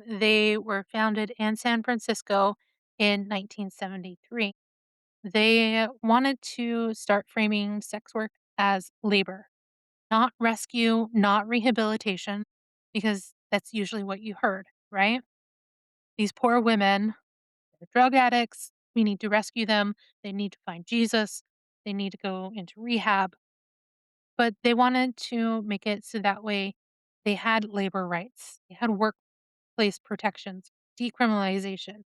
A: They were founded in San Francisco in 1973. They wanted to start framing sex work as labor, not rescue, not rehabilitation, because that's usually what you heard, right? These poor women, they're drug addicts. We need to rescue them. They need to find Jesus. They need to go into rehab. But they wanted to make it so that way they had labor rights, they had workplace protections, decriminalization.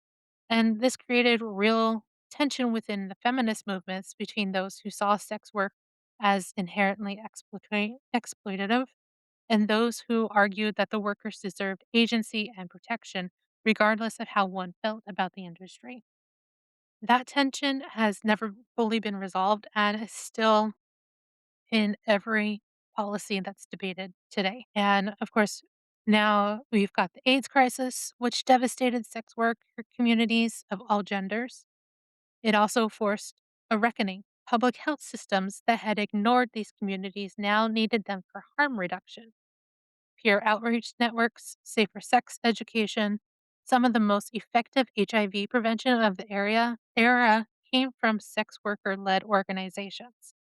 A: And this created real tension within the feminist movements between those who saw sex work as inherently exploitative, and those who argued that the workers deserved agency and protection, regardless of how one felt about the industry. That tension has never fully been resolved and is still in every policy that's debated today. And of course, now we've got the AIDS crisis, which devastated sex work communities of all genders. It also forced a reckoning. Public health systems that had ignored these communities now needed them for harm reduction. Peer outreach networks, safer sex education, some of the most effective HIV prevention of the era came from sex worker led organizations.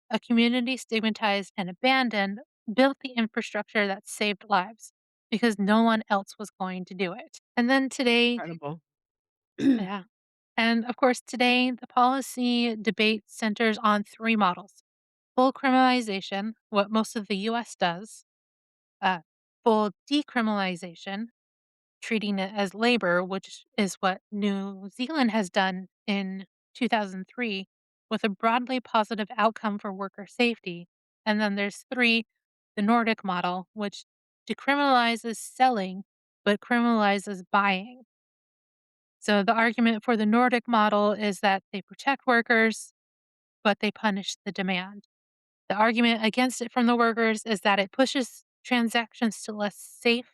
A: A community stigmatized and abandoned built the infrastructure that saved lives because no one else was going to do it. And then today,
B: Incredible.
A: yeah. And of course, today, the policy debate centers on three models: full criminalization, what most of the US does, uh, full decriminalization, treating it as labor, which is what New Zealand has done in 2003 with a broadly positive outcome for worker safety. And then there's three, the Nordic model, which decriminalizes selling but criminalizes buying. So the argument for the Nordic model is that they protect workers, but they punish the demand. The argument against it from the workers is that it pushes transactions to less safe,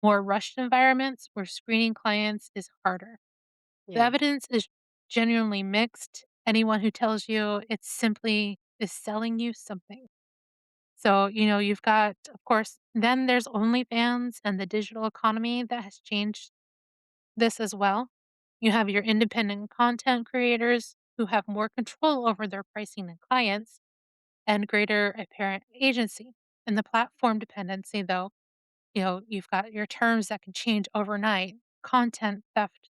A: more rushed environments where screening clients is harder. The
B: Yeah.
A: evidence is genuinely mixed. Anyone who tells you it's simply is selling you something. So, you've got, of course, then there's OnlyFans and the digital economy that has changed this as well. You have your independent content creators who have more control over their pricing and clients and greater apparent agency. In the platform dependency, though, you've got your terms that can change overnight, content theft,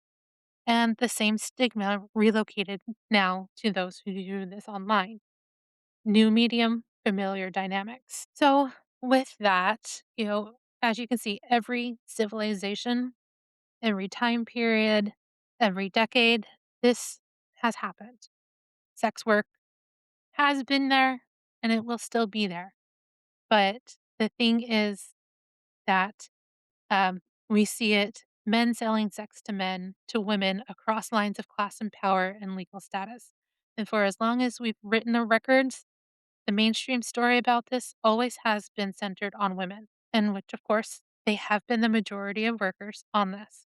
A: and the same stigma relocated now to those who do this online. New medium, familiar dynamics. So, with that, as you can see, every civilization, every time period, every decade, this has happened. Sex work has been there and it will still be there. But the thing is that we see it men selling sex to men, to women across lines of class and power and legal status. And for as long as we've written the records, the mainstream story about this always has been centered on women, and which, of course, they have been the majority of workers on this.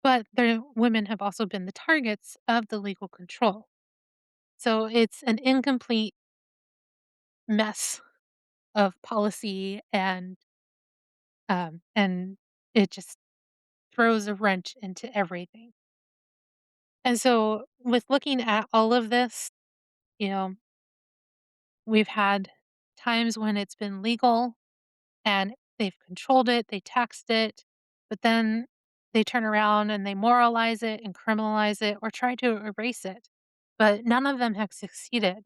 A: But the women have also been the targets of the legal control. So it's an incomplete mess of policy and it just throws a wrench into everything. And so with looking at all of this, you know, we've had times when it's been legal and they've controlled it, they taxed it, but then they turn around and they moralize it and criminalize it or try to erase it. But none of them have succeeded.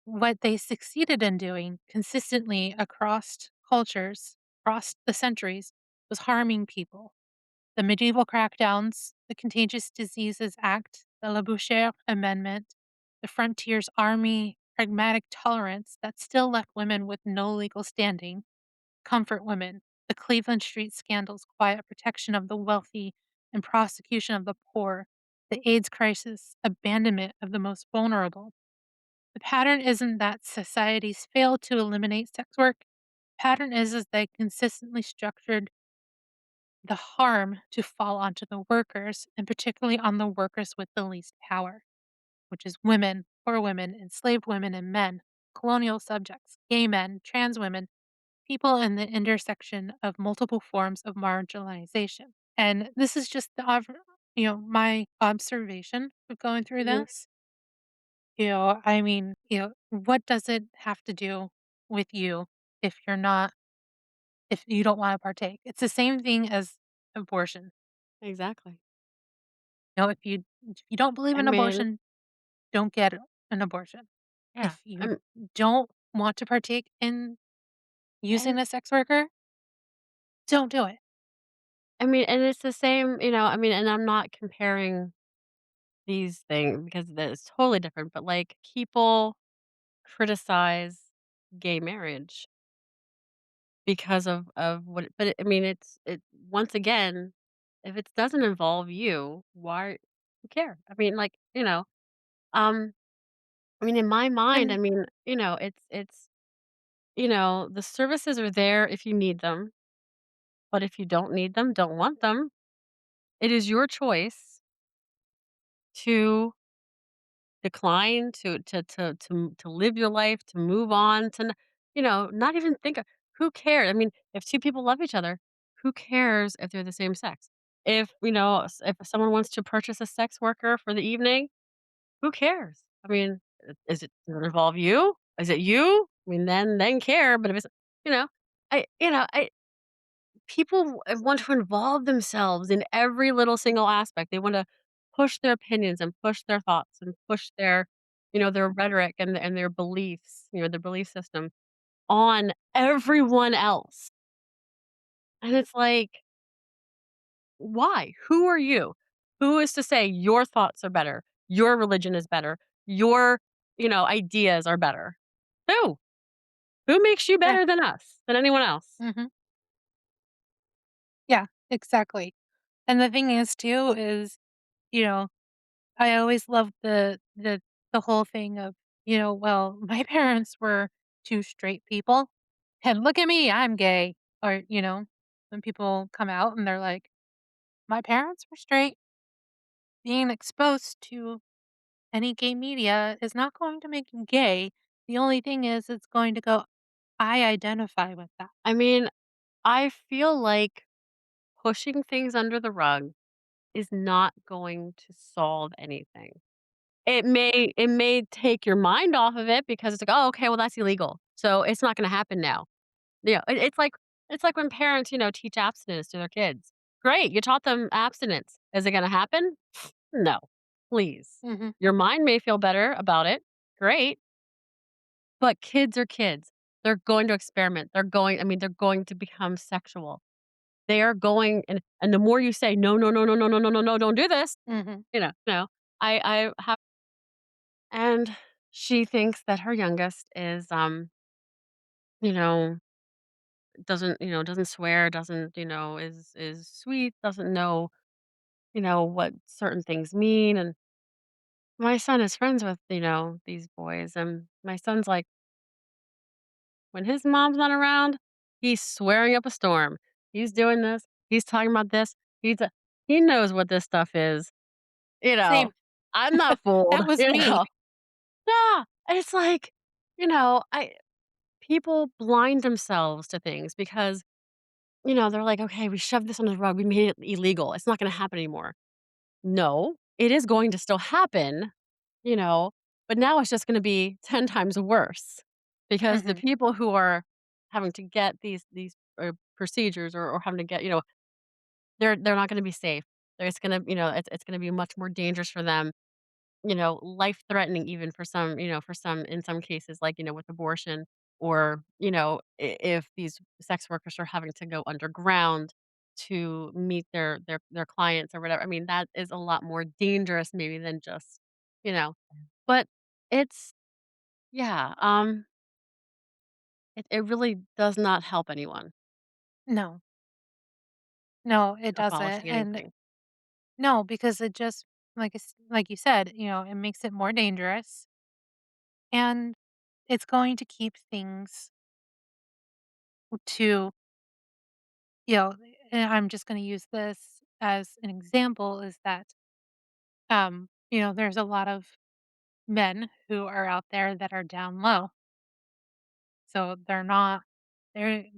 A: What they succeeded in doing consistently across cultures, across the centuries, was harming people. The medieval crackdowns, the Contagious Diseases Act, the Labouchere Amendment, the Frontiers Army pragmatic tolerance that still left women with no legal standing, comfort women, the Cleveland Street scandals, quiet protection of the wealthy and prosecution of the poor, the AIDS crisis, abandonment of the most vulnerable. The pattern isn't that societies fail to eliminate sex work. Pattern is they consistently structured the harm to fall onto the workers, and particularly on the workers with the least power, which is women, poor women, enslaved women and men, colonial subjects, gay men, trans women, people in the intersection of multiple forms of marginalization. And this is just my observation of going through
B: Mhm.
A: this. I mean, what does it have to do with you if if you don't want to partake? It's the same thing as abortion.
B: Exactly.
A: If you don't believe
B: I
A: in
B: mean,
A: abortion, don't get an abortion.
B: yeah.
A: If you don't want to partake in using
B: And
A: a sex worker, don't do it.
B: and it's the same, and I'm not comparing these things because it's totally different, but like people. criticize gay marriage because of what I mean, it once again, if it doesn't involve you, why who care? I mean, like, um, I mean, in my mind, I
A: And
B: mean, the services are there if you need them, but if you don't need them, don't want them, it is your choice to decline, to live your life, to move on, not even think of who cares? I mean, if 2 people love each other, who cares if they're the same sex? If someone wants to purchase a sex worker for the evening, who cares? I mean, does it involve you? Is it you? I mean, then care, but if it's you know, I people want to involve themselves in every little single aspect. They wanna push their opinions and push their thoughts and push their rhetoric and their beliefs, their belief system on everyone else. And it's like, why? Who are you? Who is to say your thoughts are better, your religion is better, your ideas are better? Who? Who makes you
A: yeah,
B: better than us, than anyone else?
A: mhm, yeah, exactly. And the thing is too is, you know, I always loved the whole thing of, well, my parents were 2 straight people, and look at me, I'm gay. Or, when people come out and they're like, "My parents were straight." Being exposed to any gay media is not going to make you gay. The only thing is it's going to go, "I identify with that."
B: I mean, I feel like pushing things under the rug is not going to solve anything. It may take your mind off of it because it's like, "Oh, okay, well, that's illegal, so it's not gonna happen now." It's like when parents teach abstinence to their kids. Great, you taught them abstinence. Is it gonna happen? No. Please.
A: Mhm,
B: Your mind may feel better about it. Great, but kids are kids. They're going to experiment. They're going to become sexual. They are going and the more you say, "No, no, no, no, no, no, no, no, no, don't do this,"
A: mhm,
B: no. I have and she thinks that her youngest is, you know, doesn't swear, is sweet, doesn't know what certain things mean, and my son is friends with these boys, and my son's like, when his mom's not around, he's swearing up a storm. He's doing this, he's talking about this, he knows what this stuff is, you know?
A: same.
B: I'm not fooled,
A: That was me.
B: Yeah, and it's like, I people blind themselves to things because, they're like, "Okay, we shoved this under the rug, we made it illegal, it's not gonna happen anymore." No, it is going to still happen, you know, but now it's just gonna be 10 times worse because the
A: Mhm,
B: people who are having to get these, procedures or having to get, they're not gonna be safe. There's gonna it's gonna be much more dangerous for them, life threatening even for some in some cases, like, with abortion or, if these sex workers are having to go underground to meet their clients or whatever. I mean, that is a lot more dangerous maybe than just, you know, but it's yeah, it really does not help anyone
A: no. No, it doesn't,
B: abolishing
A: and
B: anything.
A: no, because it just like you said, it makes it more dangerous, and it's going to keep things to, and I'm just gonna use this as an example, is that, there's a lot of men who are out there that are down low, so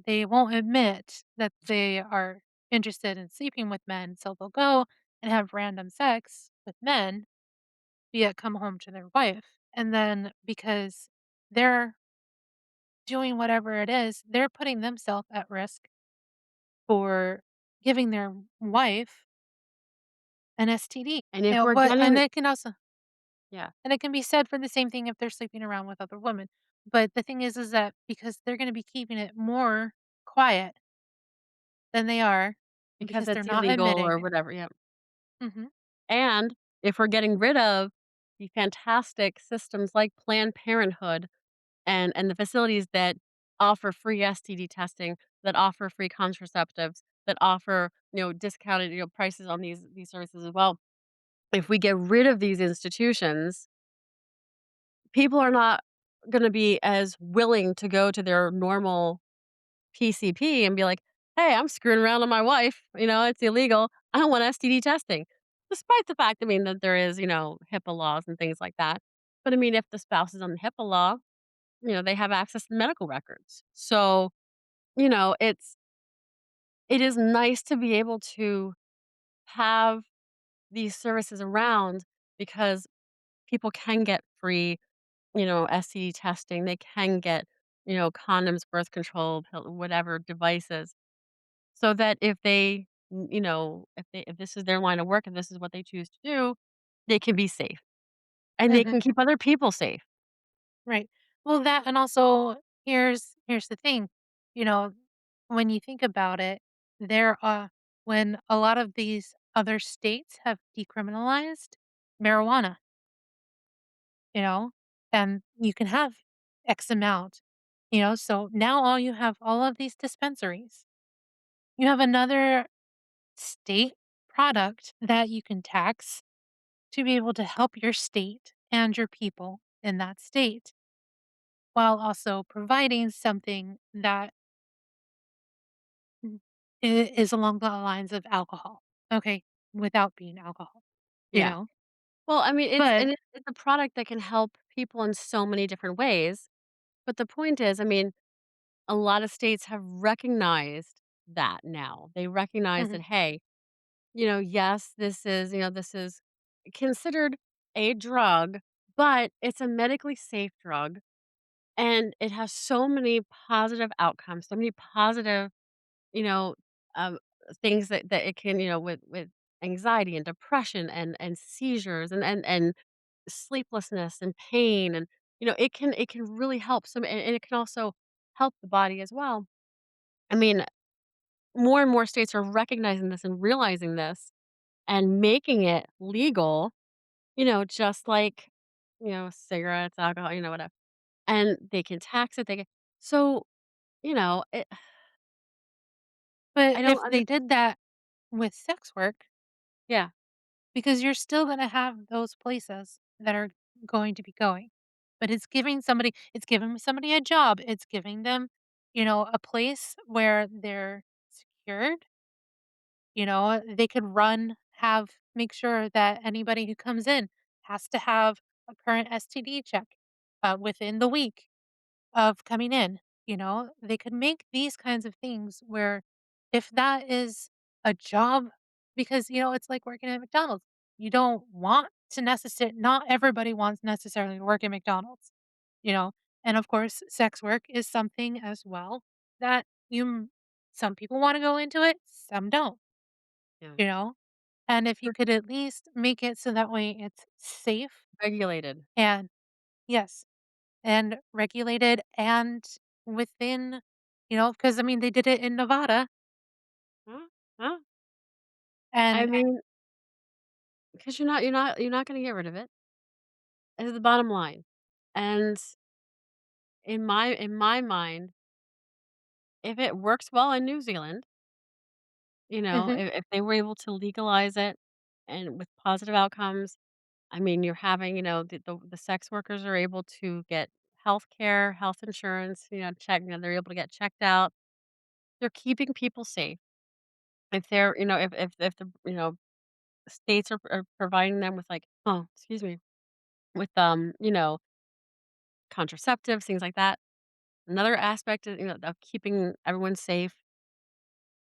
A: they won't admit that they are interested in sleeping with men, so they'll go and have random sex with men, be it come home to their wife, and then because they're doing whatever it is, they're putting themselves at risk for giving their wife an STD.
B: And if
A: Yeah,
B: we're
A: what and
B: gonna
A: it can also
B: yeah,
A: and it can be said for the same thing if they're sleeping around with other women. But the thing is that because they're gonna be keeping it more quiet than they are, and
B: because
A: because they're
B: it's
A: not
B: illegal
A: admitting
B: or
A: it.
B: whatever, yeah.
A: Mhm.
B: And if we're getting rid of the fantastic systems like Planned Parenthood, and the facilities that offer free STD testing, that offer free contraceptives, that offer, discounted, prices on these services as well. If we get rid of these institutions, people are not gonna be as willing to go to their normal PCP and be like, "Hey, I'm screwing around with my wife, it's illegal. I want STD testing." Despite the fact, I mean, that there is, HIPAA laws and things like that. But I mean, if the spouse is on the HIPAA law, they have access to medical records. So, it is nice to be able to have these services around because people can get free, STD testing. They can get, condoms, birth control, whatever devices, so that if they, if this is their line of work and this is what they choose to do, they can be safe and they
A: Mhm.
B: can keep other people safe.
A: Right. Well, that and also here's the thing, you know, when you think about it, there when a lot of these other states have decriminalized marijuana, you know, and you can have X amount, so now all you have all of these dispensaries. You have another state product that you can tax to be able to help your state and your people in that state, while also providing something that is along the lines of alcohol, okay, without being alcohol, you
B: Yeah.
A: know?
B: Well, I mean,
A: But
B: it's a product that can help people in so many different ways. But the point is, I mean, a lot of states have recognized that now. They recognize that,
A: mhm,
B: hey, yes, this is considered a drug, but it's a medically safe drug and it has so many positive outcomes, so many positive, you know, um, things that it can, with anxiety and depression and seizures and sleeplessness and pain and it can really help some and it can also help the body as well. I mean, more and more states are recognizing this and realizing this and making it legal, just like, cigarettes, alcohol, whatever. And they can tax it. They can so, it
A: but
B: I don't
A: if
B: under
A: they did that with sex work,
B: yeah,
A: because you're still gonna have those places that are going to be going, but it's giving somebody a job, it's giving them, a place where they're secured. They could make sure that anybody who comes in has to have a current STD check within the week of coming in. They could make these kinds of things where if that is a job, because, it's like working at McDonald's. You don't want to necessarily, not everybody wants necessarily to work at McDonald's, you know? And of course, sex work is something as well that some people want to go into it, some don't
B: yeah.
A: you know? And if you
B: For
A: could at least make it so that way it's safe
B: regulated.
A: and yes, and regulated and within, because I mean, they did it in Nevada
B: Huh? Huh? I
A: and
B: mean, because you're not gonna get rid of it. Is the bottom line. And in my mind, if it works well in New Zealand,
A: mhm,
B: if they were able to legalize it and with positive outcomes, I mean, you're having, the sex workers are able to get health care, health insurance, they're able to get checked out. They're keeping people safe. If they're, if the, states are providing them with like, oh, excuse me, with, contraceptives, things like that. Another aspect of, of keeping everyone safe,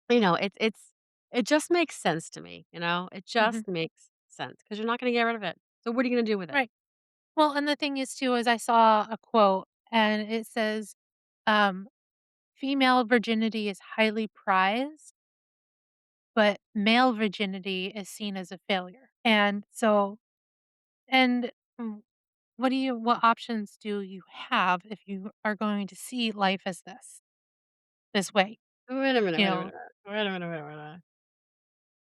B: it just makes sense to me, It
A: mhm,
B: just makes sense because 'cause you're not gonna get rid of it. So what are you gonna do with it?
A: right. Well, and the thing is too is I saw a quote and it says, um, "Female virginity is highly prized, but male virginity is seen as a failure." And so and what options do you have if you are going to see life as this way,
B: Wait a minute,
A: you
B: wait a
A: know?
B: minute, wait a minute, wait a minute.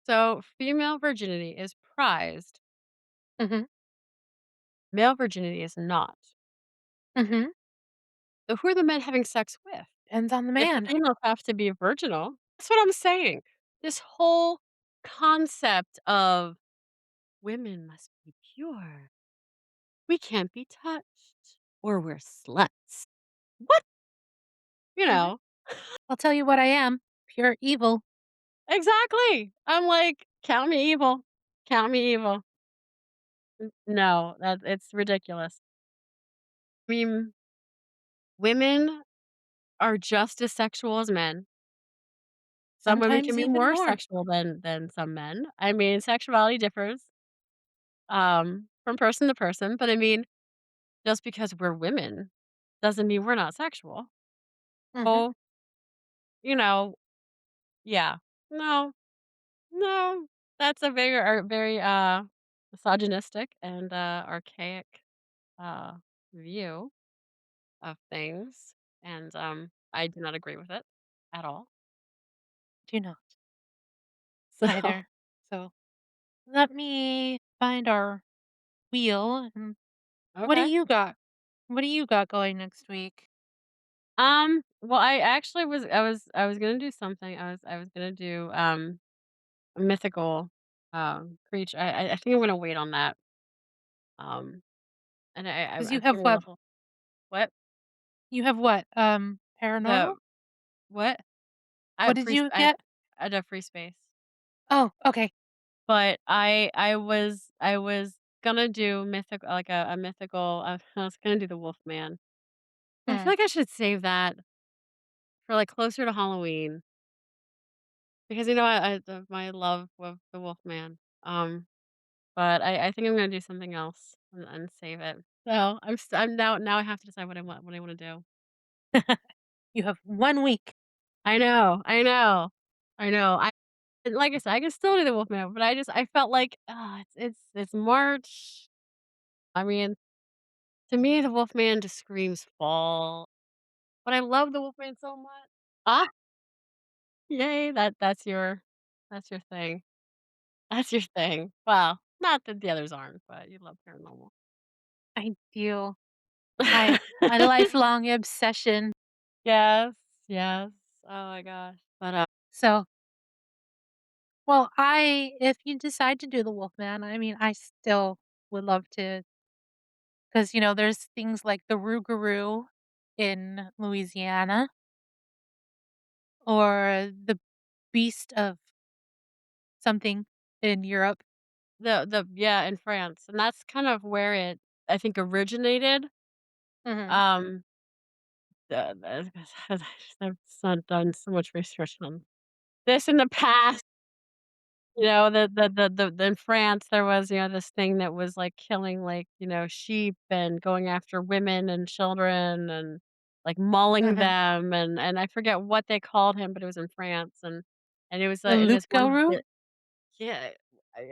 B: So female virginity is prized,
A: Mhm,
B: male virginity is not.
A: mhm.
B: who are the men having sex with?
A: Depends on the
B: If the
A: man.
B: females have to be virginal, that's what I'm saying. This whole concept of women must be pure. We can't be touched or we're sluts. What? You
A: Mhm.
B: know?
A: I'll tell you what I am, pure evil.
B: Exactly. I'm like, count me evil. Count me evil. No, that it's ridiculous. I mean, women are just as sexual as men. Some women can
A: Sometimes
B: be
A: even
B: more
A: more.
B: sexual than some men. I mean, sexuality differs, from person to person, but I mean, just because we're women doesn't mean we're not sexual.
A: Mhm.
B: Oh, you know, yeah. No, no, that's a very, misogynistic and, archaic, uh, view of things, and, I do not agree with it at all.
A: Do not
B: So
A: either. So, let me find our wheel, and what do
B: okay.
A: you got? What do you got going next week?
B: Well, I actually I was gonna do something. I was gonna do, a mythical, creature. I think I'm gonna wait on that. Um, and
A: Because you
B: I'm
A: have
B: feeling a
A: what?
B: little what?
A: You have what?
B: The
A: Paranormal?
B: what? I
A: What
B: have
A: did
B: free sp
A: you get?
B: I had a free space.
A: Oh, okay.
B: But I was gonna do like a mythical I was gonna do the Wolf Man. I
A: Hmm.
B: feel like I should save that for, like, closer to Halloween because, my love of the Wolf Man. But I think I'm gonna do something else and save it. So, I'm now I have to decide what I wanna do.
A: You have 1 week.
B: I know, I know, I know. And like I said, I can still do the Wolfman, but I felt like, it's March. I mean, to me, the Wolfman just screams fall, but I love the Wolfman so much. Ah, yay, that's your thing. That's your thing. Well, not that the others aren't, but you love paranormal.
A: I do. My lifelong obsession.
B: Yes, yes. Oh my gosh. But,
A: So, well, if you decide to do the Wolfman, I mean, I still would love to, because there's things like the Rougarou in Louisiana, or the Beast of something in Europe.
B: yeah, in France, and that's kind of where it, I think, originated.
A: Mhm.
B: Um, the I've done so much research on this in the past. In France, there was, this thing that was, like, killing, like, sheep and going after women and children and, like, mauling
A: Mhm.
B: them, and I forget what they called him, but it was in France, and it was,
A: The
B: in this one
A: loup-garou?
B: vi yeah,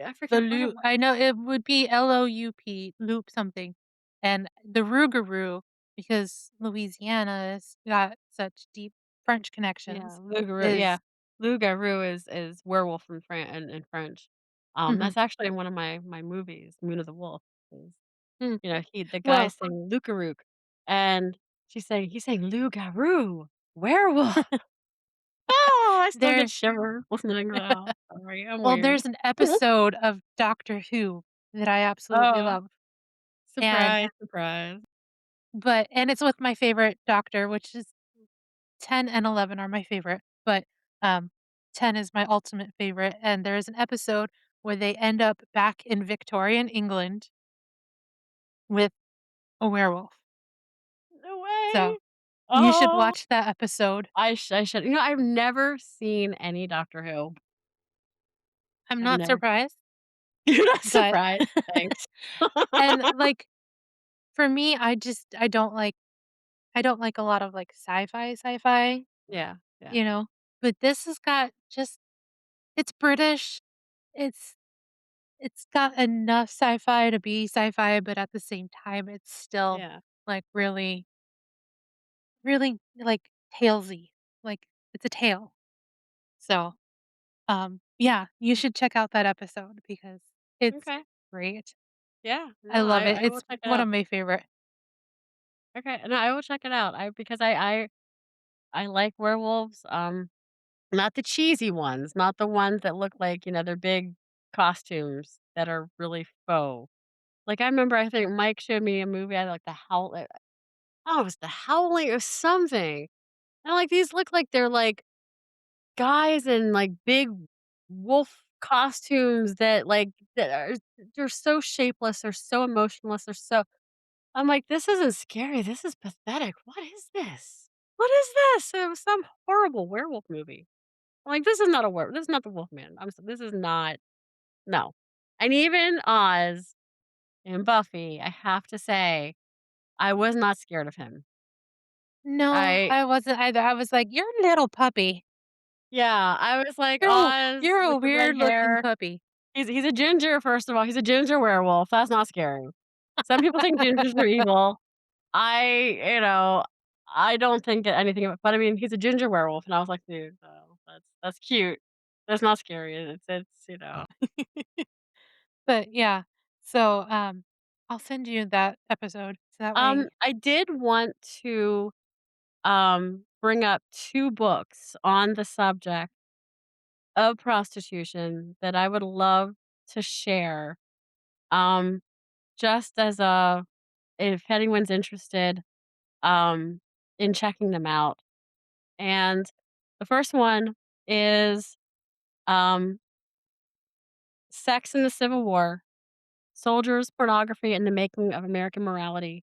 B: I forget what it was.
A: I know it would be Loup, loop something, and the Rougarou, because Louisiana's got such deep French
B: Yeah,
A: connections,
B: loup-garou, yeah.
A: is
B: Loup-garou is werewolf in French.
A: Mhm.
B: That's actually in one of my movies, Moon of the Wolf, is,
A: Mm.
B: the guy
A: Well,
B: saying "Lucarook," and he's saying "Loup-garou, werewolf." Oh, I still get
A: there's
B: shiver listening to that. Sorry, I'm
A: well,
B: weird.
A: there's an episode of Doctor Who that I absolutely
B: Oh,
A: love, and
B: surprise, surprise.
A: it's with my favorite doctor, which is 10 and 11 are my favorite, but, um, 10 is my ultimate favorite, and there is an episode where they end up back in Victorian England with a werewolf.
B: No
A: So,
B: way.
A: you should
B: Oh,
A: watch that episode.
B: I should, I've never seen any Doctor Who.
A: I'm
B: I've
A: not
B: never
A: surprised,
B: You're not
A: but
B: surprised? Thanks.
A: and, like, for me, I don't like a lot of, like, sci-fi,
B: Yeah, yeah,
A: you know? But this has got just it's British, it's it's got enough sci-fi to be sci-fi, but at the same time, it's still,
B: yeah.
A: like, really, really, like, talesy, like, it's a tale. So, yeah, you should check out that episode because it's
B: Okay.
A: great.
B: Yeah,
A: I
B: no,
A: love it.
B: I will
A: It's
B: check it
A: one
B: out.
A: of my favorite.
B: Okay, no, I will check it out. Because I like werewolves, not the cheesy ones, not the ones that look like, they're big costumes that are really faux. Like, I remember I think Mike showed me a movie, I like The oh, it was The Howling or something, and, like, these look like they're, like, guys in, like, big wolf costumes that are they're so shapeless, they're so emotionless, they're so I'm like, "This isn't scary, this is pathetic. What is this? What is this?" It was some horrible werewolf movie. I'm like, this is not the Wolfman. This is not no. And even Oz and Buffy, I have to say, I was not scared of him.
A: No,
B: I
A: I wasn't either. I was like, "You're a little puppy.
B: Yeah, I was like,
A: You're a
B: Oz
A: you're a
B: with the red
A: weird-looking
B: hair.
A: puppy."
B: He's a ginger, first of all. He's a ginger werewolf. That's not scary. Some people think gingers are evil. I, you know, I don't think anything of it, but I mean, he's a ginger werewolf, and I was like, "Dude, no, that's cute. That's not scary." It's.
A: But, yeah. So, I'll send you that episode so that way.
B: I did want to, bring up 2 books on the subject of prostitution that I would love to share, um, just as a if anyone's interested, um, in checking them out. And the first one is, um, Sex in the Civil War: Soldiers, Pornography, and the Making of American Morality,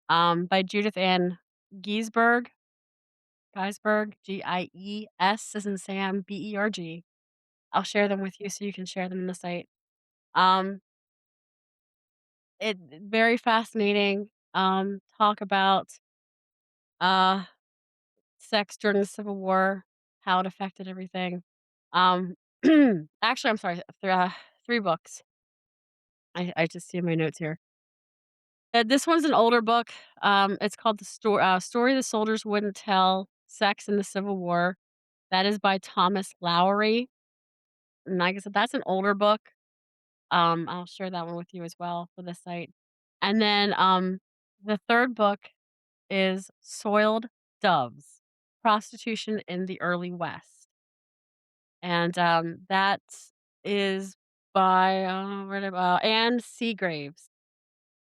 B: by Judith Ann Giesberg. Giesberg, Gies as in Sam, Berg. I'll share them with you so you can share them in the site. Um, very fascinating, talk about, uh, sex during the Civil War, how it affected everything. Um, actually, I'm sorry, 3 books. I just see in my notes here. This one's an older book. It's called Story the Soldiers Wouldn't Tell: Sex in the Civil War. That is by Thomas Lowry. And like I said, that's an older book. I'll share that one with you as well for the site. And then, the 3rd book is Soiled Doves: Prostitution in the Early West. And, that is by, Anne Seagraves.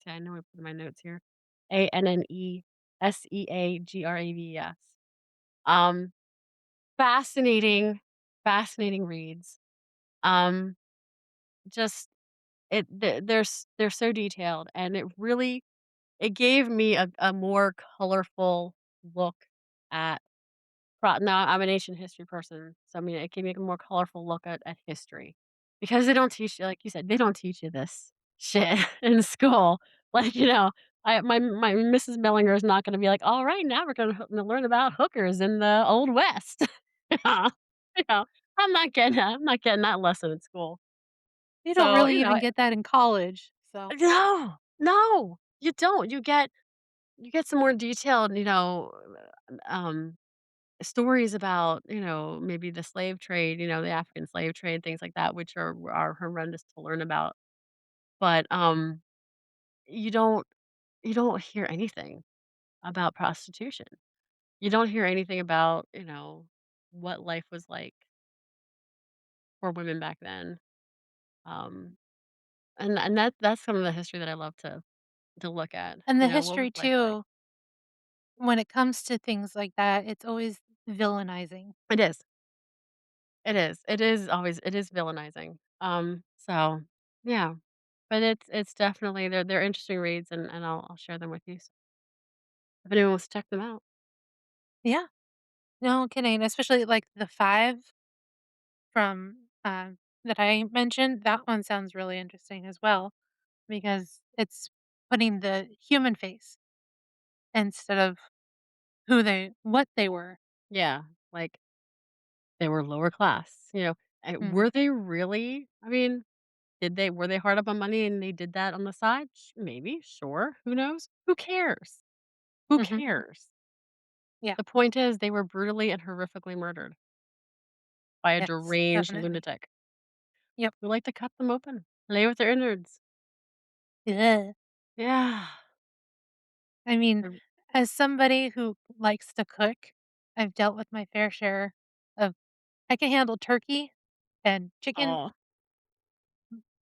B: See, I know I put in my notes here. Anneseagraves. Um, fascinating, fascinating reads. Um, just they're so detailed, and it gave me a more colorful look at now I'm an ancient history person, so, I mean, it gave me a more colorful look at history, because they don't teach you like you said, they don't teach you this shit in school. Like, my Mrs. Mellinger is not gonna be like, "Alright, now we're gonna learn about hookers in the Old West." Yeah, you know, I'm not getting that lesson in school.
A: You don't
B: So,
A: really even get that in college, so
B: no, no, you don't. You get some more detailed, um, stories about, maybe the slave trade, the African slave trade, things like that, which are horrendous to learn about. But you don't you don't hear anything about prostitution. You don't hear anything about, what life was like for women back then. Um, and that's some of the history that I love to look at.
A: and the
B: What was
A: history
B: life like?
A: too, when it comes to things like that, it's always villainizing.
B: It is. It is. It is villainizing. So yeah. But it's definitely they're interesting reads, and I'll share them with you, so if anyone wants to check them out.
A: Yeah, no kidding, especially, like, the 5 from, that I mentioned, that one sounds really interesting as well, because it's putting the human face instead of what they were.
B: Yeah, like, they were lower class, and
A: Mhm,
B: were they really? I mean, were they hard up on money and they did that on the side? Maybe, sure, who knows? Who cares? Who
A: mhm,
B: cares?
A: yeah,
B: The point is they were brutally and horrifically murdered by a
A: yes,
B: deranged
A: definitely.
B: lunatic
A: Yep.
B: who liked to cut them open, play with their innards.
A: Ugh.
B: Yeah.
A: I mean, as somebody who likes to cook, I've dealt with my fair share of I can handle turkey and chicken,
B: Oh,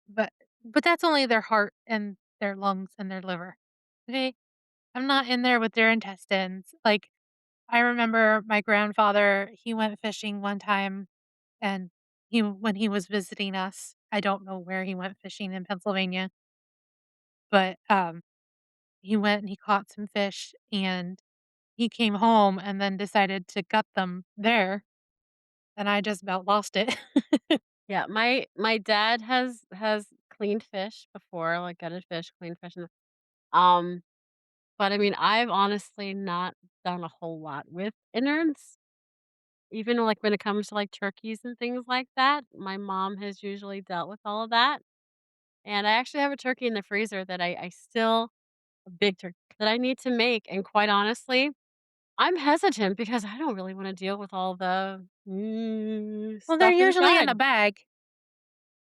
A: but that's only their heart and their lungs and their liver. Okay? I'm not in there with their intestines. Like, I remember my grandfather, he went fishing one time and when he was visiting us, I don't know where he went fishing in Pennsylvania, but he went and he caught some fish and he came home and then decided to gut them there, and I just about lost it.
B: yeah, my dad has cleaned fish before, like gutted fish, cleaned fish, and um, but I mean, I've honestly not done a whole lot with innards. Even, like, when it comes to, like, turkeys and things like that, my mom has usually dealt with all of that, and I actually have a turkey in the freezer that I still a big turkey that I need to make, and quite honestly, I'm hesitant because I don't really wanna deal with all the,
A: Well, they're
B: stuff
A: usually in
B: inside.
A: a bag.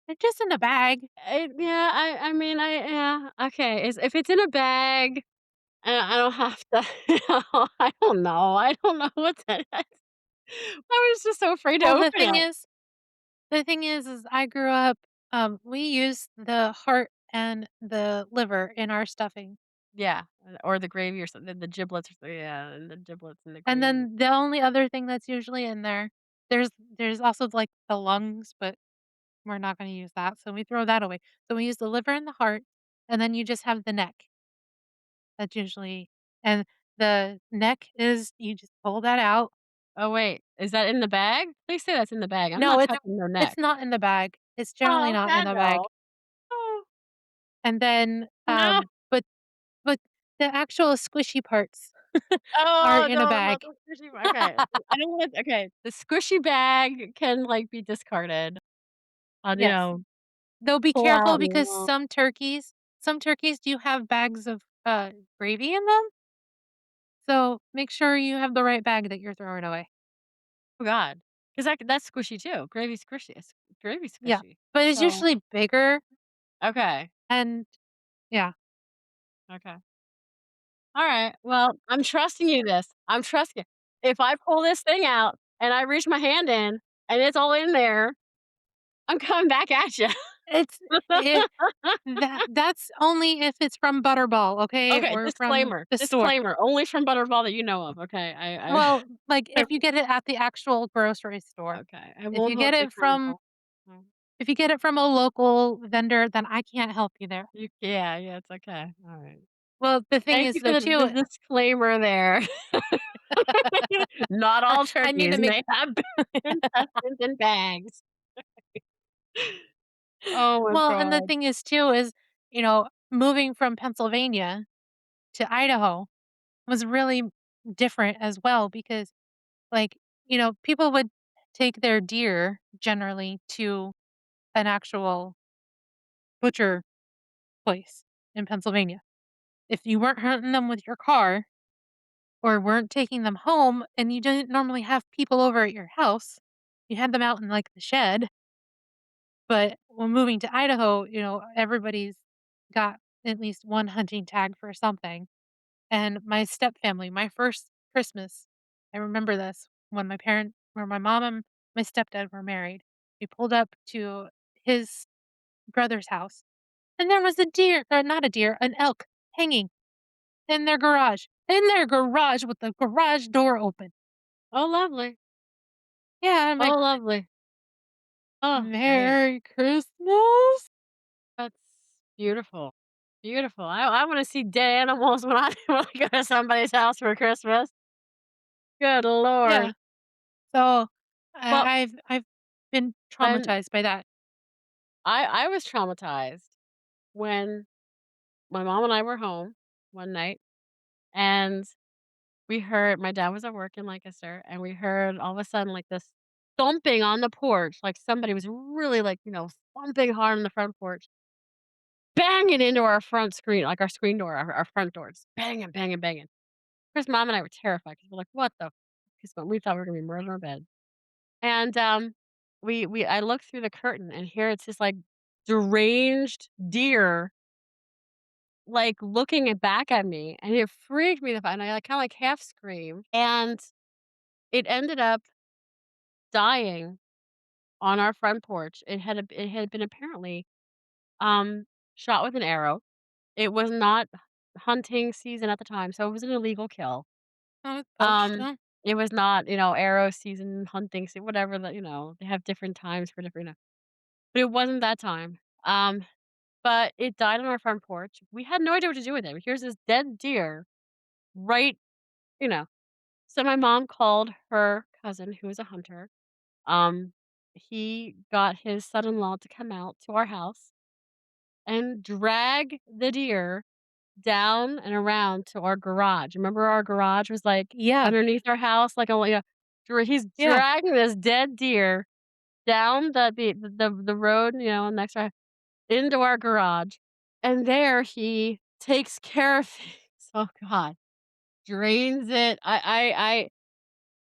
A: They're just in a bag.
B: Yeah, I mean, yeah, okay, is if it's in a bag, I don't have to I don't know what's in it. I was just so afraid to
A: Well,
B: open it.
A: the thing is I grew up, we use the heart and the liver in our stuffing,
B: Yeah, or the gravy or something, the giblets or yeah, and the giblets and the
A: and
B: gravy.
A: then the only other thing that's usually in there there's also, like, the lungs, but we're not gonna use that, so we throw that away. So we use the liver and the heart, and then you just have the neck. That's usually and the neck is you just pull that out.
B: Oh, wait, is that in the bag? Please say that's in the bag. I'm
A: No,
B: not touching no
A: it's
B: neck.
A: not in the bag. It's generally
B: Oh,
A: not in
B: God,
A: the bag.
B: no. Oh,
A: And then,
B: no.
A: but the actual squishy parts are
B: Oh,
A: in a
B: no, not
A: bag.
B: the squishy okay. I don't want okay, the squishy bag can, like, be discarded. You
A: Yes.
B: know,
A: Though be
B: pull
A: careful
B: out and
A: because some turkeys do have bags of, gravy in them, so make sure you have the right bag that you're throwing away.
B: oh god, 'cause that's squishy too. Gravy's squishy. It's gravy's
A: Yeah,
B: squishy.
A: but it's
B: So
A: usually bigger
B: okay,
A: and yeah.
B: okay. Alright, well, I'm trusting you this. I'm trusting you. If I pull this thing out and I reach my hand in and it's all in there, I'm coming back at you.
A: It's it that's only if it's from Butterball, okay,
B: Okay,
A: or from
B: disclaimer,
A: the store.
B: disclaimer, only from Butterball that you know of, okay?
A: Well, like, if you get it at the actual grocery store.
B: okay, I
A: If
B: won't
A: you
B: hold
A: get
B: you
A: it from
B: accountable. Mm,
A: if you get it from a local vendor, then I can't help you there.
B: yeah, yeah, it's okay, alright.
A: Well, the thing
B: Thank
A: is
B: you for
A: though
B: the
A: too
B: disclaimer there. Not all
A: I need to
B: turkeys
A: make
B: may have intestines in bags. Oh my
A: well, and the
B: god.
A: thing is too is, moving from Pennsylvania to Idaho was really different as well because, like, people would take their deer generally to an actual butcher place in Pennsylvania. If you weren't hunting them with your car or weren't taking them home and you didn't normally have people over at your house, you had them out in like the shed. But when moving to Idaho, everybody's got at least one hunting tag for something. And my step family, my first Christmas, I remember this when my mom and my stepdad were married. We pulled up to his brother's house and there was a deer, or not a deer, an elk hanging in their garage with the garage door open.
B: Oh, lovely.
A: Yeah, I'm like,
B: Oh, lovely. Oh, nice.
A: "Merry Christmas."
B: That's beautiful. Beautiful. I wanna see dead animals when I when I go to somebody's house for Christmas. Good
A: Yeah.
B: lord.
A: So,
B: Well,
A: I've been
B: and
A: traumatized by that.
B: I was traumatized when my mom and I were home one night, and we heard my dad was at work in Lancaster, and we heard all of a sudden, like, this thumping on the porch, like somebody was really, like, thumping hard on the front porch, banging into our front screen, like our screen door, our front doors, banging, banging, banging. Of course, mom and I were terrified because 'cause we're like, "What the" because we thought we were gonna be murdered in our bed. And, we I looked through the curtain, and here it's this, like, deranged deer like, looking it back at me, and it freaked me the fuck and I, like, kinda, like, half screamed, and it ended up dying on our front porch. It had been apparently, um, shot with an arrow. It was not hunting season at the time, so it was an illegal kill.
A: Oh, it's poached,
B: Um,
A: huh?
B: it was not, arrow season, hunting sea whatever that, they have different times for different, but it wasn't that time. But it died on our front porch. We had no idea what to do with it. Here's this dead deer right, you know. So my mom called her cousin who was a hunter. Um, he got his son-in-law to come out to our house and drag the deer down and around to our garage. Remember our garage was, like,
A: Yeah,
B: underneath our house, like, a he's
A: yeah.
B: dragging this dead deer down the road, next to our into our garage, and there he takes care of things. Oh god, drains it.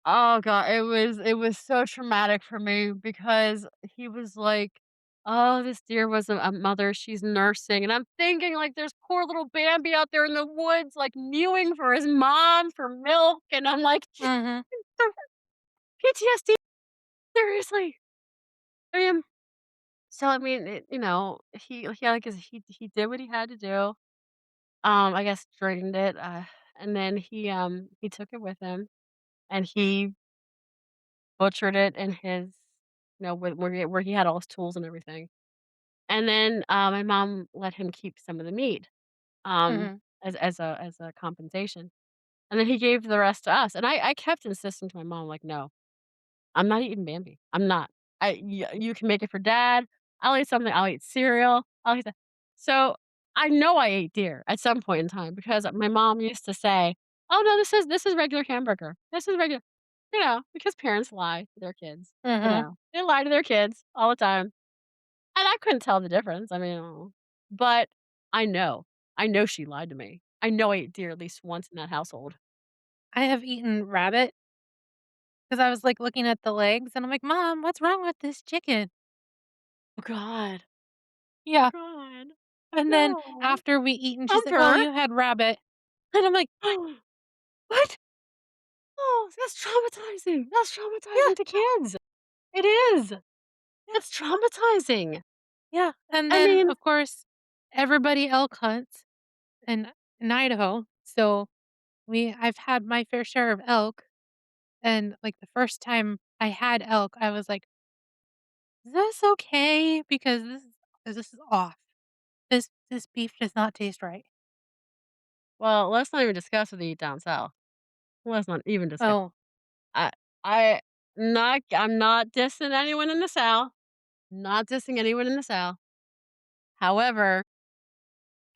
B: Oh god, it was so traumatic for me because he was like, "Oh, this deer was a mother, she's nursing," and I'm thinking, like, there's poor little Bambi out there in the woods, like, mewing for his mom for milk, and I'm like,
A: Mhm,
B: PTSD, seriously. I mean, so I mean, I guess he did what he had to do. I guess drained it, and then he took it with him, and he butchered it in his, where he had all his tools and everything. And then, my mom let him keep some of the meat,
A: mhm,
B: as a compensation, and then he gave the rest to us, and I kept insisting to my mom, like, "No, I'm not eating Bambi. I'm not. You can make it for dad. I'll eat something. I'll eat cereal. I'll eat that." So, I know I ate deer at some point in time because my mom used to say, "Oh, no, this is regular hamburger. This is regular," because parents lie to their kids,
A: mhm.
B: They lie to their kids all the time, and I couldn't tell the difference. I mean, but I know. I know she lied to me. I know I ate deer at least once in that household.
A: I have eaten rabbit because I was, like, looking at the legs, and I'm like, "Mom, what's wrong with this chicken?"
B: Oh god. Oh
A: Yeah,
B: god.
A: and then
B: No.
A: after we eat and she's like, "Well,
B: Bumper.
A: you had rabbit." And I'm like, "What?"
B: Oh, that's traumatizing. That's
A: Yeah,
B: traumatizing to kids.
A: it is. Yeah,
B: That's traumatizing.
A: yeah, and
B: I
A: then,
B: mean,
A: of course, everybody elk hunts in Idaho, so I've had my fair share of elk, and, like, the first time I had elk, I was like, "Is this okay? Because this is off. This beef does not taste right."
B: well, let's not even discuss what they eat down south. Let's not even discuss.
A: Oh,
B: I I'm not dissing anyone in the South. Not dissing anyone in the South. However,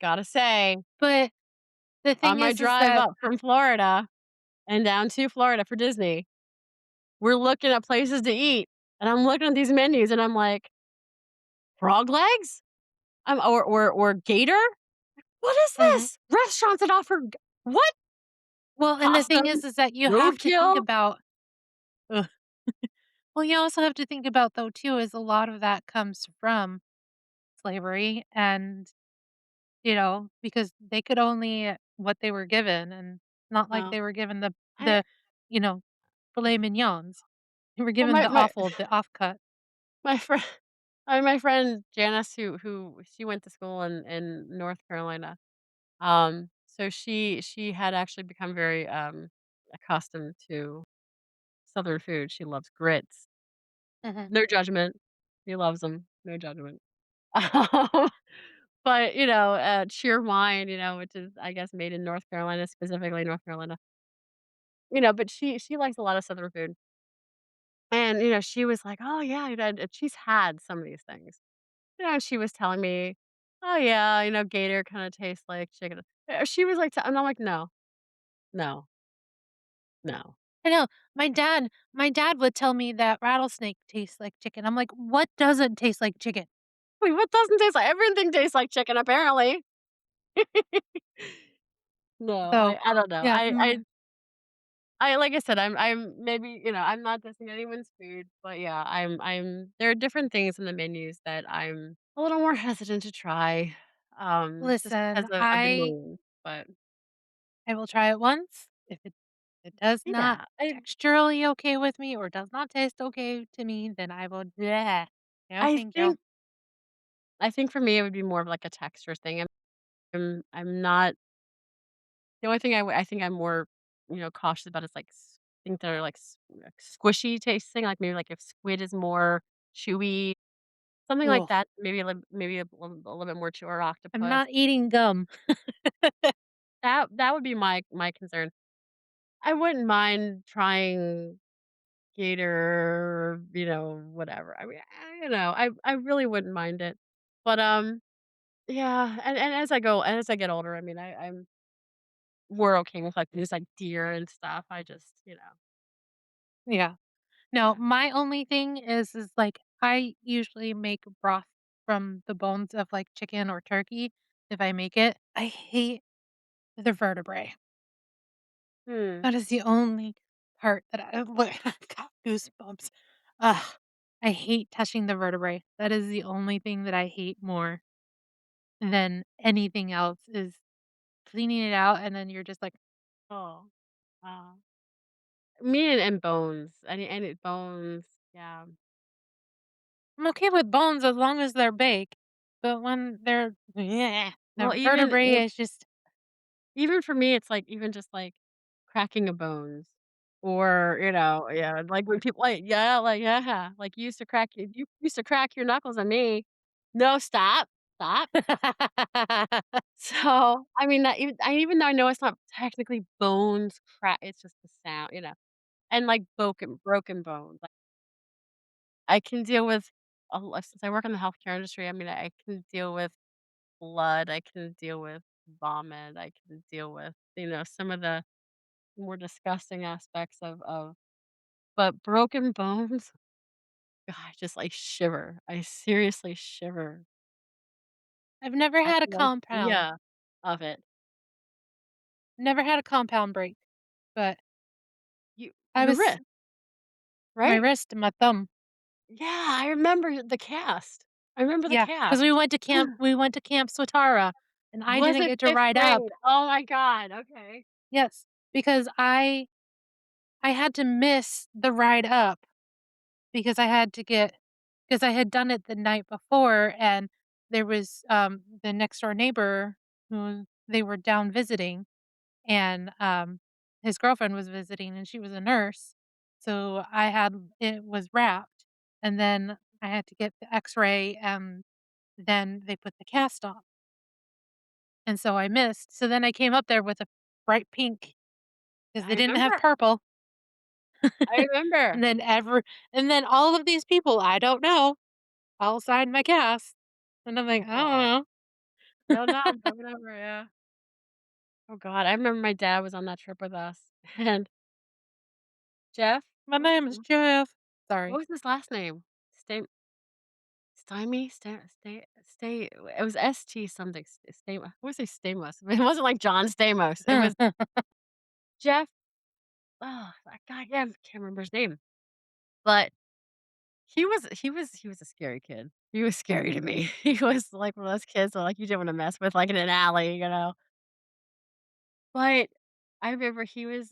B: gotta say,
A: but the
B: on
A: thing
B: my
A: is
B: drive
A: that
B: up from Florida and down to Florida for Disney, we're looking at places to eat, and I'm looking at these menus, and I'm like, "Frog legs? Or gator? What is
A: mhm.
B: this? Restaurants that offer what?
A: Well, and the thing
B: Possum?
A: is that you have to think
B: Roadkill?"
A: about ugh. Well, you also have to think about, though, too, is a lot of that comes from slavery and, because they could only what they were given, and not like
B: Well,
A: they were given the
B: I
A: the, you know, filet mignons. They were
B: well,
A: given the the offcut.
B: my friend my friend Janice, who she went to school in North Carolina, so she had actually become very, accustomed to Southern food. She loves grits.
A: Mhm,
B: No judgment. She loves them. No judgment. Um, but, cheer wine, which is, I guess, made in North Carolina, specifically North Carolina, but she likes a lot of Southern food. And, she was like, "Oh, yeah," and she's had some of these things. And she was telling me, "Oh, yeah, gator kinda tastes like chicken." She was like and I'm like, "No, no, no."
A: I know. My dad would tell me that rattlesnake tastes like chicken. I'm like, "What doesn't taste like chicken?"
B: Wait, what doesn't taste like everything tastes like chicken, apparently. No,
A: So,
B: I don't know.
A: yeah,
B: I like I said, I'm maybe, I'm not dissing anyone's food, but yeah, there are different things in the menus that I'm a little more hesitant to try. just because
A: Listen,
B: of the moon, but
A: I will try it once. If it does not
B: yeah, I
A: texturally okay with me or does not taste okay to me, then I will bleh. No,
B: I
A: thank you.
B: think I think for me, it would be more of, like, a texture thing. I'm not the only thing I think I'm more, cautious about is, like, things that are, like, squishy tasting, like, maybe, like, if squid is more chewy, something like
A: Ugh,
B: that, maybe a little bit more chewy or
A: I'm
B: octopus.
A: not eating gum.
B: That would be my concern. I wouldn't mind trying gator, whatever. I mean, I really wouldn't mind it. But, yeah, and as I get older, I mean, I'm more okay with, like, things like deer and stuff. I just,
A: Yeah. No,
B: yeah.
A: my only thing is like I usually make broth from the bones of like chicken or turkey if I make it. I hate the vertebrae.
B: Hmm.
A: That is the only part that I look I've got goosebumps. Ugh, I hate touching the vertebrae. That is the only thing that I hate more than anything else is cleaning it out and then you're just like,
B: Oh, wow. Me and bones. Any bones, yeah.
A: I'm okay with bones as long as they're baked, but when they're yeah, the
B: Well,
A: vertebrae is just
B: even for me, it's, like, even just, like, cracking of bones or, yeah, like, when people like, "Yeah, like, you used to crack your knuckles at me." "No, stop, stop." So, I mean, that even though I know it's not technically bones crack, it's just the sound, and, like, broken bones, like, I can deal with a lo since I work in the healthcare industry, I mean, I can deal with blood, I can deal with vomit, I can deal with, some of the more disgusting aspects of but broken bones, God, I just, like, shiver. I seriously shiver
A: I've never
B: at
A: had a
B: the
A: compound.
B: idea of it.
A: Never had a compound break, but I
B: Your
A: was
B: wrist,
A: my
B: right?
A: wrist and my thumb.
B: Yeah, I remember the cast. I remember the
A: Yeah, because
B: cast.
A: we went to Camp Swatara, and I
B: Was
A: didn't
B: it
A: get to
B: 5th
A: ride up.
B: grade? Oh my god, okay.
A: Yes, because I had to miss the ride up because I had to get because I had done it the night before, and there was, the next door neighbor who they were down visiting, and, his girlfriend was visiting, and she was a nurse, so I had it was wrapped, and then I had to get the X-ray, and then they put the cast on, and so I missed, so then I came up there with a bright pink because
B: I
A: they didn't have
B: remember,
A: purple,
B: I remember.
A: and then all of these people I don't know all signed my cast, and I'm like, "I
B: Aw.
A: don't
B: No,
A: know."
B: no, but whatever, yeah. Oh god, I remember my dad was on that trip with us, and Jeff
A: "My
B: what was
A: name is Jeff."
B: what
A: Sorry.
B: was his last name? Stymie? Stay it was ST something, Stamos. I wanna say Stamos. It wasn't like John Stamos. It was Jeff oh, God, yeah, I can't remember his name, but he was a scary kid. He was scary to me. He was like one of those kids that, like, you didn't wanna mess with, like, in an alley, you know? But I remember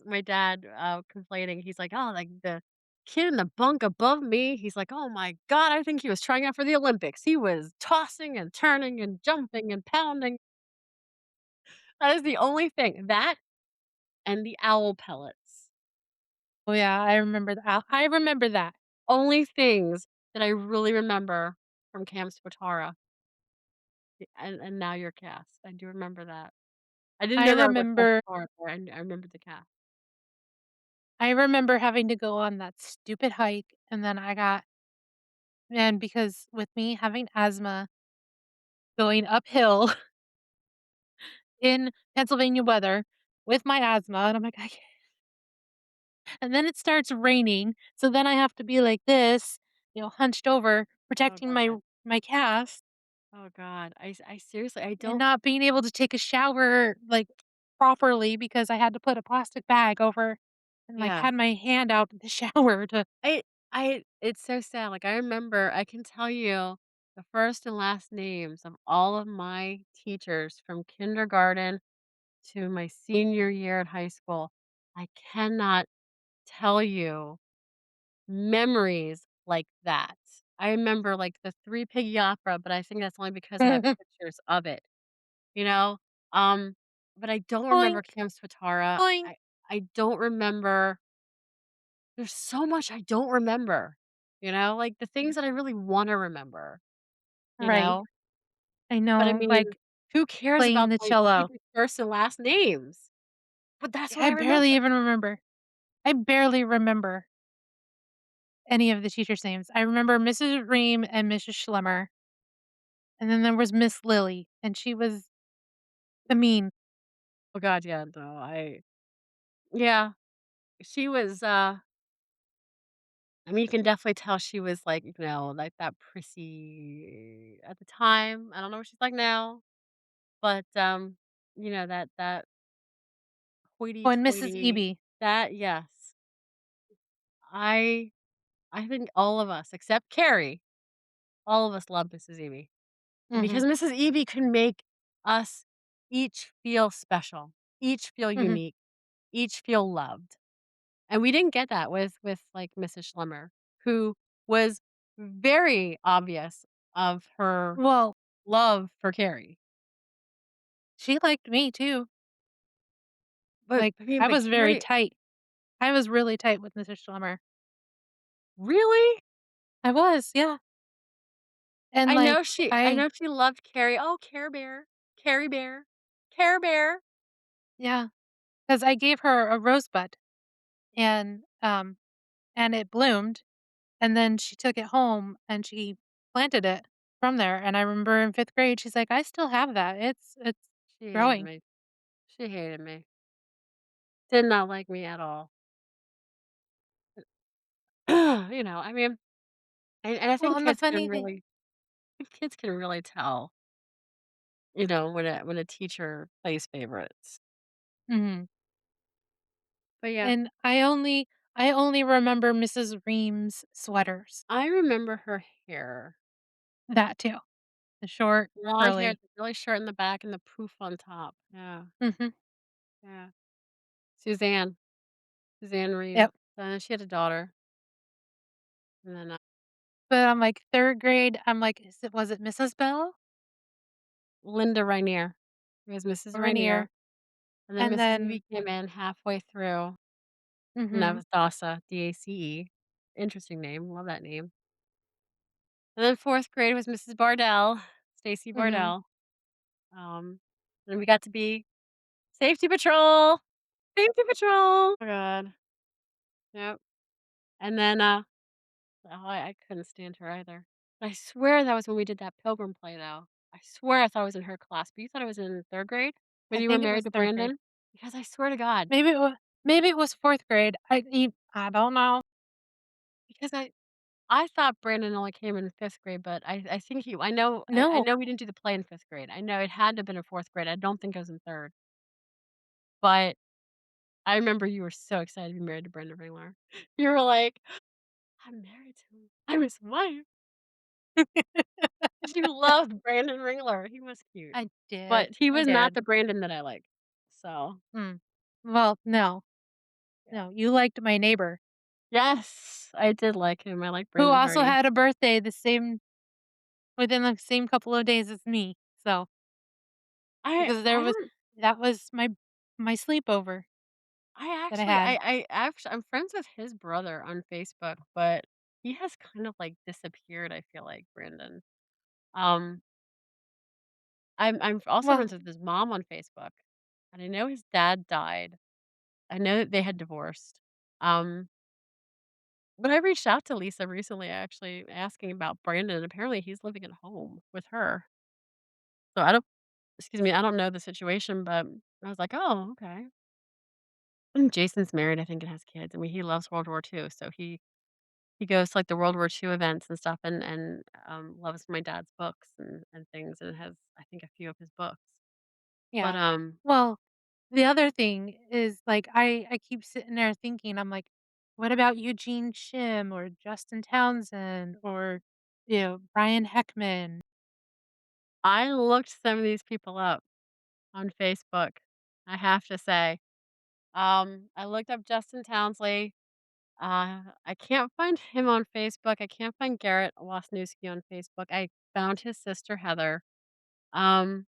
B: my dad, complaining, he's like, "Oh, like, the kid in the bunk above me," he's like, "Oh my god, I think he was trying out for the Olympics. He was tossing and turning and jumping and pounding." That is the only thing. That and the owl pellets.
A: Oh, yeah, I remember that.
B: Only things that I really remember from Camp Spatara. And now you're cast. I do remember that. I didn't
A: I
B: know that was a Camp
A: remember
B: Spatara, but I remember the cast.
A: I remember having to go on that stupid hike, and then and because with me having asthma, going uphill in Pennsylvania weather with my asthma, and I'm like, "I can't." And then it starts raining, so then I have to be like this, hunched over,
B: Oh
A: protecting
B: god.
A: my cast
B: Oh god. I seriously I
A: and
B: don't
A: not being able to take a shower, like, properly because I had to put a plastic bag over and, like,
B: yeah.
A: had my hand out in the shower to
B: I it's so sad, like, I remember I can tell you the first and last names of all of my teachers from kindergarten to my senior year at high school. I cannot tell you memories like that. I remember, like, the Three Piggy Opera, but I think that's only because I have pictures of it, you know? Um, but I don't remember
A: Oink,
B: Camp Spatara.
A: oink.
B: I don't remember there's so much I don't remember, like, the things that I really wanna remember, you
A: Right.
B: know?
A: I
B: But, I
A: know,
B: mean,
A: like,
B: who cares
A: playing
B: about
A: the
B: my
A: cello.
B: teacher's first and last names? But that's what
A: I
B: I remember.
A: barely even remember. I barely remember any of the teachers' names. I remember Mrs. Ream and Mrs. Schlemmer, and then there was Miss Lily, and she was the mean
B: Oh god, yeah, no, yeah, she was, I mean, you can definitely tell she was, like, like that prissy at the time. I don't know what she's like now, but, that
A: oh, and Mrs.
B: hoity-toity
A: Eby.
B: that yes. I I think all of us, except Carrie, all of us love Mrs. Eby, because
A: Mhm,
B: Mrs. Eby can make us each feel special, each feel
A: mhm.
B: unique, each feel loved. And we didn't get that with, like, Mrs. Schlemmer, who was very obvious of her
A: Well,
B: love for Carrie.
A: she liked me too.
B: But,
A: Like,
B: I mean,
A: I
B: but
A: was very
B: Carrie
A: tight. I was really tight with Mrs. Schlemmer.
B: really?
A: I was, yeah, and,
B: I
A: like,
B: know I
A: I
B: know she loved Carrie. "Oh, Care Bear, Carrie Bear, Care Bear."
A: yeah, because I gave her a rosebud, and it bloomed, and then she took it home and she planted it from there, and I remember in 5th grade, she's like, "I still have that. It's
B: She hated
A: growing."
B: me. She hated me. Did not like me at all. I mean, and I
A: Well,
B: think
A: and the funny thing
B: kids can really tell, when a teacher plays favorites.
A: mhm,
B: But yeah,
A: and I only remember Mrs. Ream's sweaters.
B: I remember her hair.
A: That too. The short,
B: Blonde hair
A: curly.
B: that's really short in the back and the poof on top. Yeah,
A: Mhm.
B: yeah. Suzanne, Suzanne Ream.
A: Yep.
B: She had a daughter, and then,
A: But I'm like, 3rd grade, I'm like, was it Mrs. Bell
B: Linda Rainier. It was Mrs.
A: or
B: Rainier,
A: Rainier?
B: and then
A: And
B: Mrs.
A: then
B: Evie came in halfway through, and that
A: mhm,
B: was Dasa, Dace. Interesting name, love that name. And then 4th grade was Mrs. Bardell, Stacy
A: mhm.
B: Bardell. Then we got to be Safety Patrol! Safety Patrol! Oh god. Yep. And then, oh, I couldn't stand her either. I swear that was when we did that Pilgrim play, though. I swear I thought it was in her class, but you thought it was in 3rd grade when
A: I
B: you were
A: think it
B: married
A: was
B: to
A: 3rd grade.
B: Brandon? Because I swear to God,
A: Maybe it was 4th grade. I don't know.
B: because I thought Brandon only came in 5th grade, but I think I
A: No.
B: know we didn't do the play in 5th grade. I know it had to have been in 4th grade. I don't think it was in 3rd. But I remember you were so excited to be married to Brandon Ringler. You were like, "I'm married to him. I'm his wife." She loved Brandon Ringler. He was cute.
A: I did.
B: But he
A: I
B: was not
A: did.
B: the Brandon that I like. So,
A: Mm. Well, no.
B: yeah.
A: No, you liked my neighbor,
B: Yes, I did like him. I like
A: who
B: Brandon
A: also
B: Hardy.
A: had a birthday within the same couple of days as me. So, because
B: I don't
A: that was my sleepover
B: I
A: that I
B: actually
A: had.
B: I'm friends with his brother on Facebook, but he has kind of, like, disappeared, I feel like, Brandon. Um, I'm also
A: Well,
B: friends with his mom on Facebook, and I know his dad died. I know that they had divorced. Um, but I reached out to Lisa recently actually asking about Brandon, and apparently he's living at home with her. So I don't know the situation, but I was like, "Oh, okay." And Jason's married, I think, and has kids. I mean, he loves World War II, so he goes to, like, the World War II events and stuff and loves my dad's books and things, and has, I think, a few of his books. But,
A: yeah. Well, the other thing is, like, I keep sitting there thinking, I'm like, "What about Eugene Shim or Justin Townsend or" Brian Heckman.
B: I looked some of these people up on Facebook, I have to say. I looked up Justin Townsley. I can't find him on Facebook. I can't find Garrett Wasniewski on Facebook. I found his sister Heather. Um,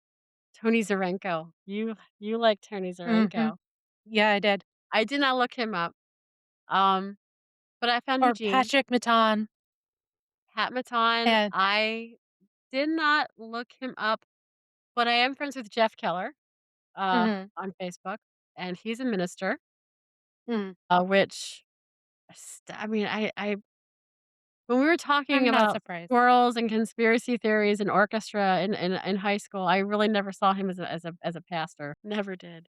B: Tony Zarenko. You like Tony
A: Mhm.
B: Zarenko.
A: Yeah, I did.
B: I did not look him up. Um, but I found
A: Or
B: Eugene.
A: Patrick Maton
B: Pat Maton.
A: and
B: I did not look him up, but I am friends with Jeff Keller
A: mhm,
B: on Facebook, and he's a minister,
A: mhm.
B: which I mean, I when we were talking
A: I'm not
B: about
A: surprised.
B: squirrels and conspiracy theories and orchestra in high school, I really never saw him as a pastor. Never did.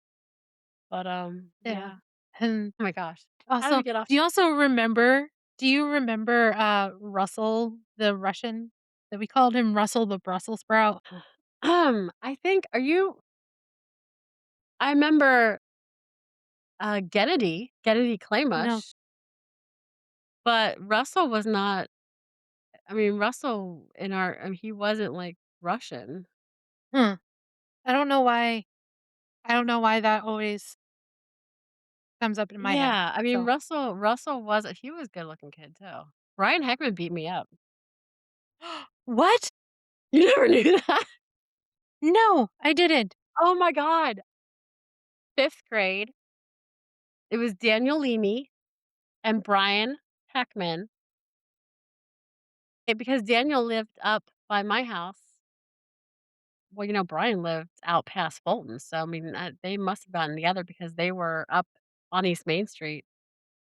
B: But,
A: Yeah.
B: yeah.
A: And
B: Oh my gosh. How did we
A: also,
B: get off
A: do you also remember do you remember, Russell, the Russian? That we called him Russell the Brussels sprout?
B: I think I remember, Gennady
A: No.
B: Klamash, but Russell was not I mean, Russell he wasn't, like, Russian.
A: Hmm. I don't know why I don't know why that always comes up in my head.
B: Yeah, I mean,
A: So
B: Russell was he was a good-looking kid too. Ryan Heckman beat me up.
A: What?
B: You never knew that?
A: No, I didn't.
B: Oh my god. 5th grade, it was Daniel Leamy and Brian Heckman, because Daniel lived up by my house. Well, Brian lived out past Fulton, so, I mean, they must have gotten together because they were up on East Main Street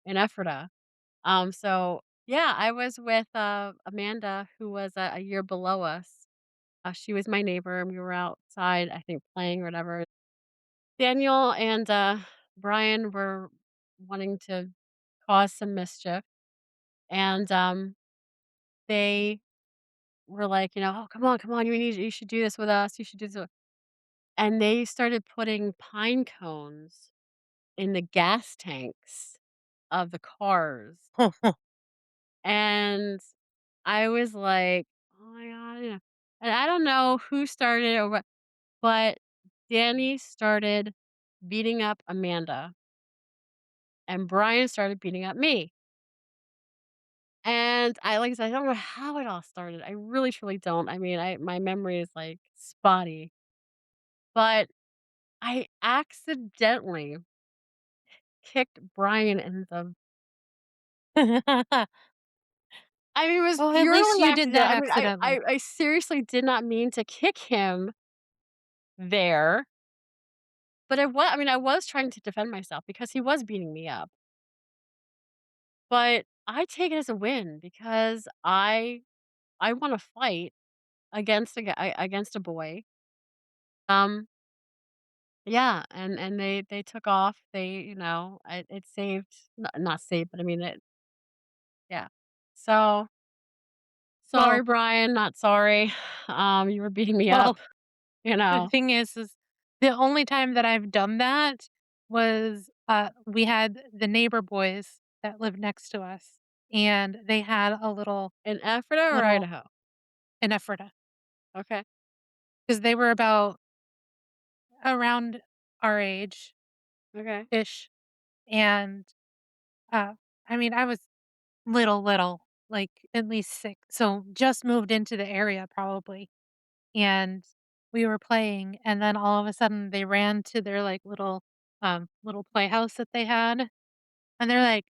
B: in Ephrata. So, yeah, I was with, Amanda, who was a year below us. She was my neighbor, and we were outside, I think, playing or whatever. Daniel and, Brian were wanting to cause some mischief, and, they were like, "Oh, come on, you should do this with us, you should do this with" and they started putting pine cones in the gas tanks of the cars, and I was like, "Oh my god," and I don't know who started or what, but Danny started beating up Amanda, and Brian started beating up me. And like I said, I don't know how it all started. I really truly don't. I mean, my memory is like spotty, but I accidentally kicked Brian in the I mean, it was
A: Well, at least
B: purely
A: you did
B: accident.
A: that
B: I mean,
A: accidentally.
B: I seriously did not mean to kick him there, but I mean, I was trying to defend myself because he was beating me up. But I take it as a win because I wanna fight against a boy. Um, yeah, and they took off. It saved not saved, but I mean, yeah. So, sorry,
A: Well
B: Brian, not sorry. You were beating me up,
A: well,
B: you
A: the
B: know?
A: thing is the only time that I've done that was, we had the neighbor boys that lived next to us, and they had a
B: In Ephrata or
A: little
B: Idaho?
A: in Ephrata,
B: Okay,
A: 'cause they were about around our age-ish,
B: okay.
A: and, uh, I mean, I was little, like, at least 6, so just moved into the area probably, and we were playing, and then all of a sudden they ran to their, like, little playhouse that they had, and they're like,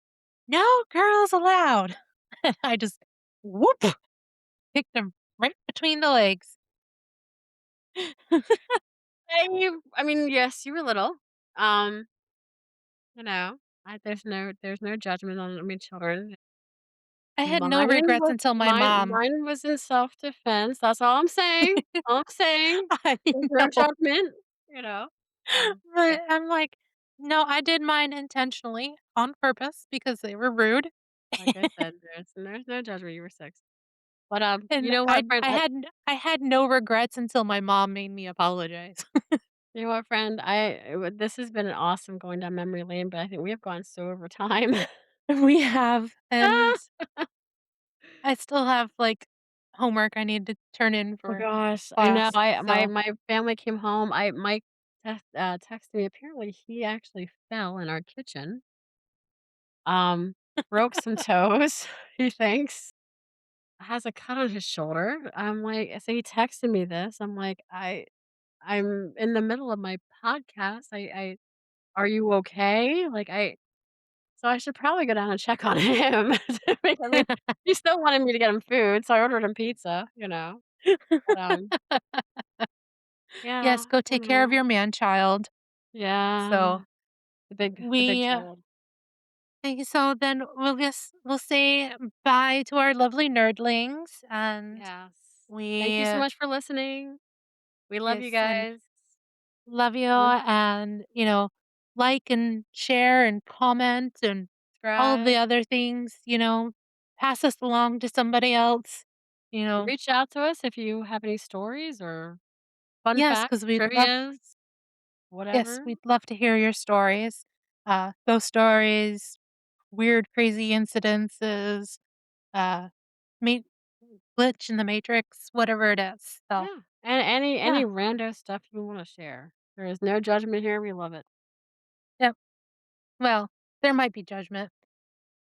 A: "No girls allowed." And I just whoop, kicked them right between the legs.
B: I mean, yes, you were little. Um, there's no judgment on, I mean, children.
A: I had no regrets until my mom
B: Mine was in self-defense, that's all I'm saying, all I'm saying.
A: I
B: There's no
A: know,
B: judgment, you know? Yeah,
A: but I'm like, "No, I did mine intentionally on purpose because they were rude."
B: like I said, there's no judgment, you were 6. But, you
A: And
B: know what, friend?
A: I had no regrets until my mom made me apologize.
B: You know what, friend? This has been an awesome going down memory lane, but I think we have gone so over time.
A: We have, and I still have, like, homework I need to turn in
B: Oh
A: for
B: gosh, I know.
A: class,
B: I my
A: so
B: my family came home. Mike texted me. Apparently, he actually fell in our kitchen. Um, broke some toes. He thinks has a cut on his shoulder. I'm like, so he texted me this. I'm like, I'm in the middle of my podcast. I are you okay? Like so I should probably go down and check on him. I mean, he still wanted me to get him food, so I ordered him pizza. But
A: Yes,
B: yeah,
A: go
B: I
A: take care of
B: know.
A: your man-child.
B: Yeah.
A: So,
B: The big
A: we,
B: child.
A: so then we'll say bye to our lovely nerdlings, and
B: Yes. Thank
A: we,
B: you so much for listening. We love you
A: yes, and
B: guys.
A: love you,
B: Mhm.
A: and, like and share and comment and all of the
B: Subscribe.
A: other things, pass us along to somebody else, you
B: And
A: know.
B: reach out to us if you have any stories or fun
A: Yes,
B: facts,
A: because
B: trivias,
A: yes,
B: whatever.
A: we'd love to hear your stories. Those stories, weird, crazy incidences, uh, ma glitch in the matrix, whatever it is. So,
B: Yeah. And any
A: yeah,
B: any rando stuff you wanna share. There is no judgment here, we love it.
A: yep. Well, there might be judgment.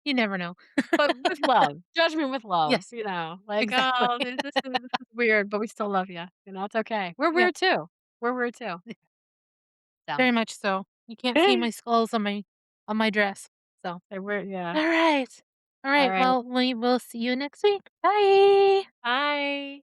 A: You never know.
B: But with love. Judgment with love,
A: Yes,
B: like,
A: exactly.
B: "Oh, this is weird, but we still love you." It's okay. We're
A: Yep,
B: weird too. We're weird too. So,
A: very much so. You can't see my skulls on my dress. So,
B: we're yeah.
A: all right. All right,
B: Alright.
A: well, we will see you next week. Bye.
B: Bye.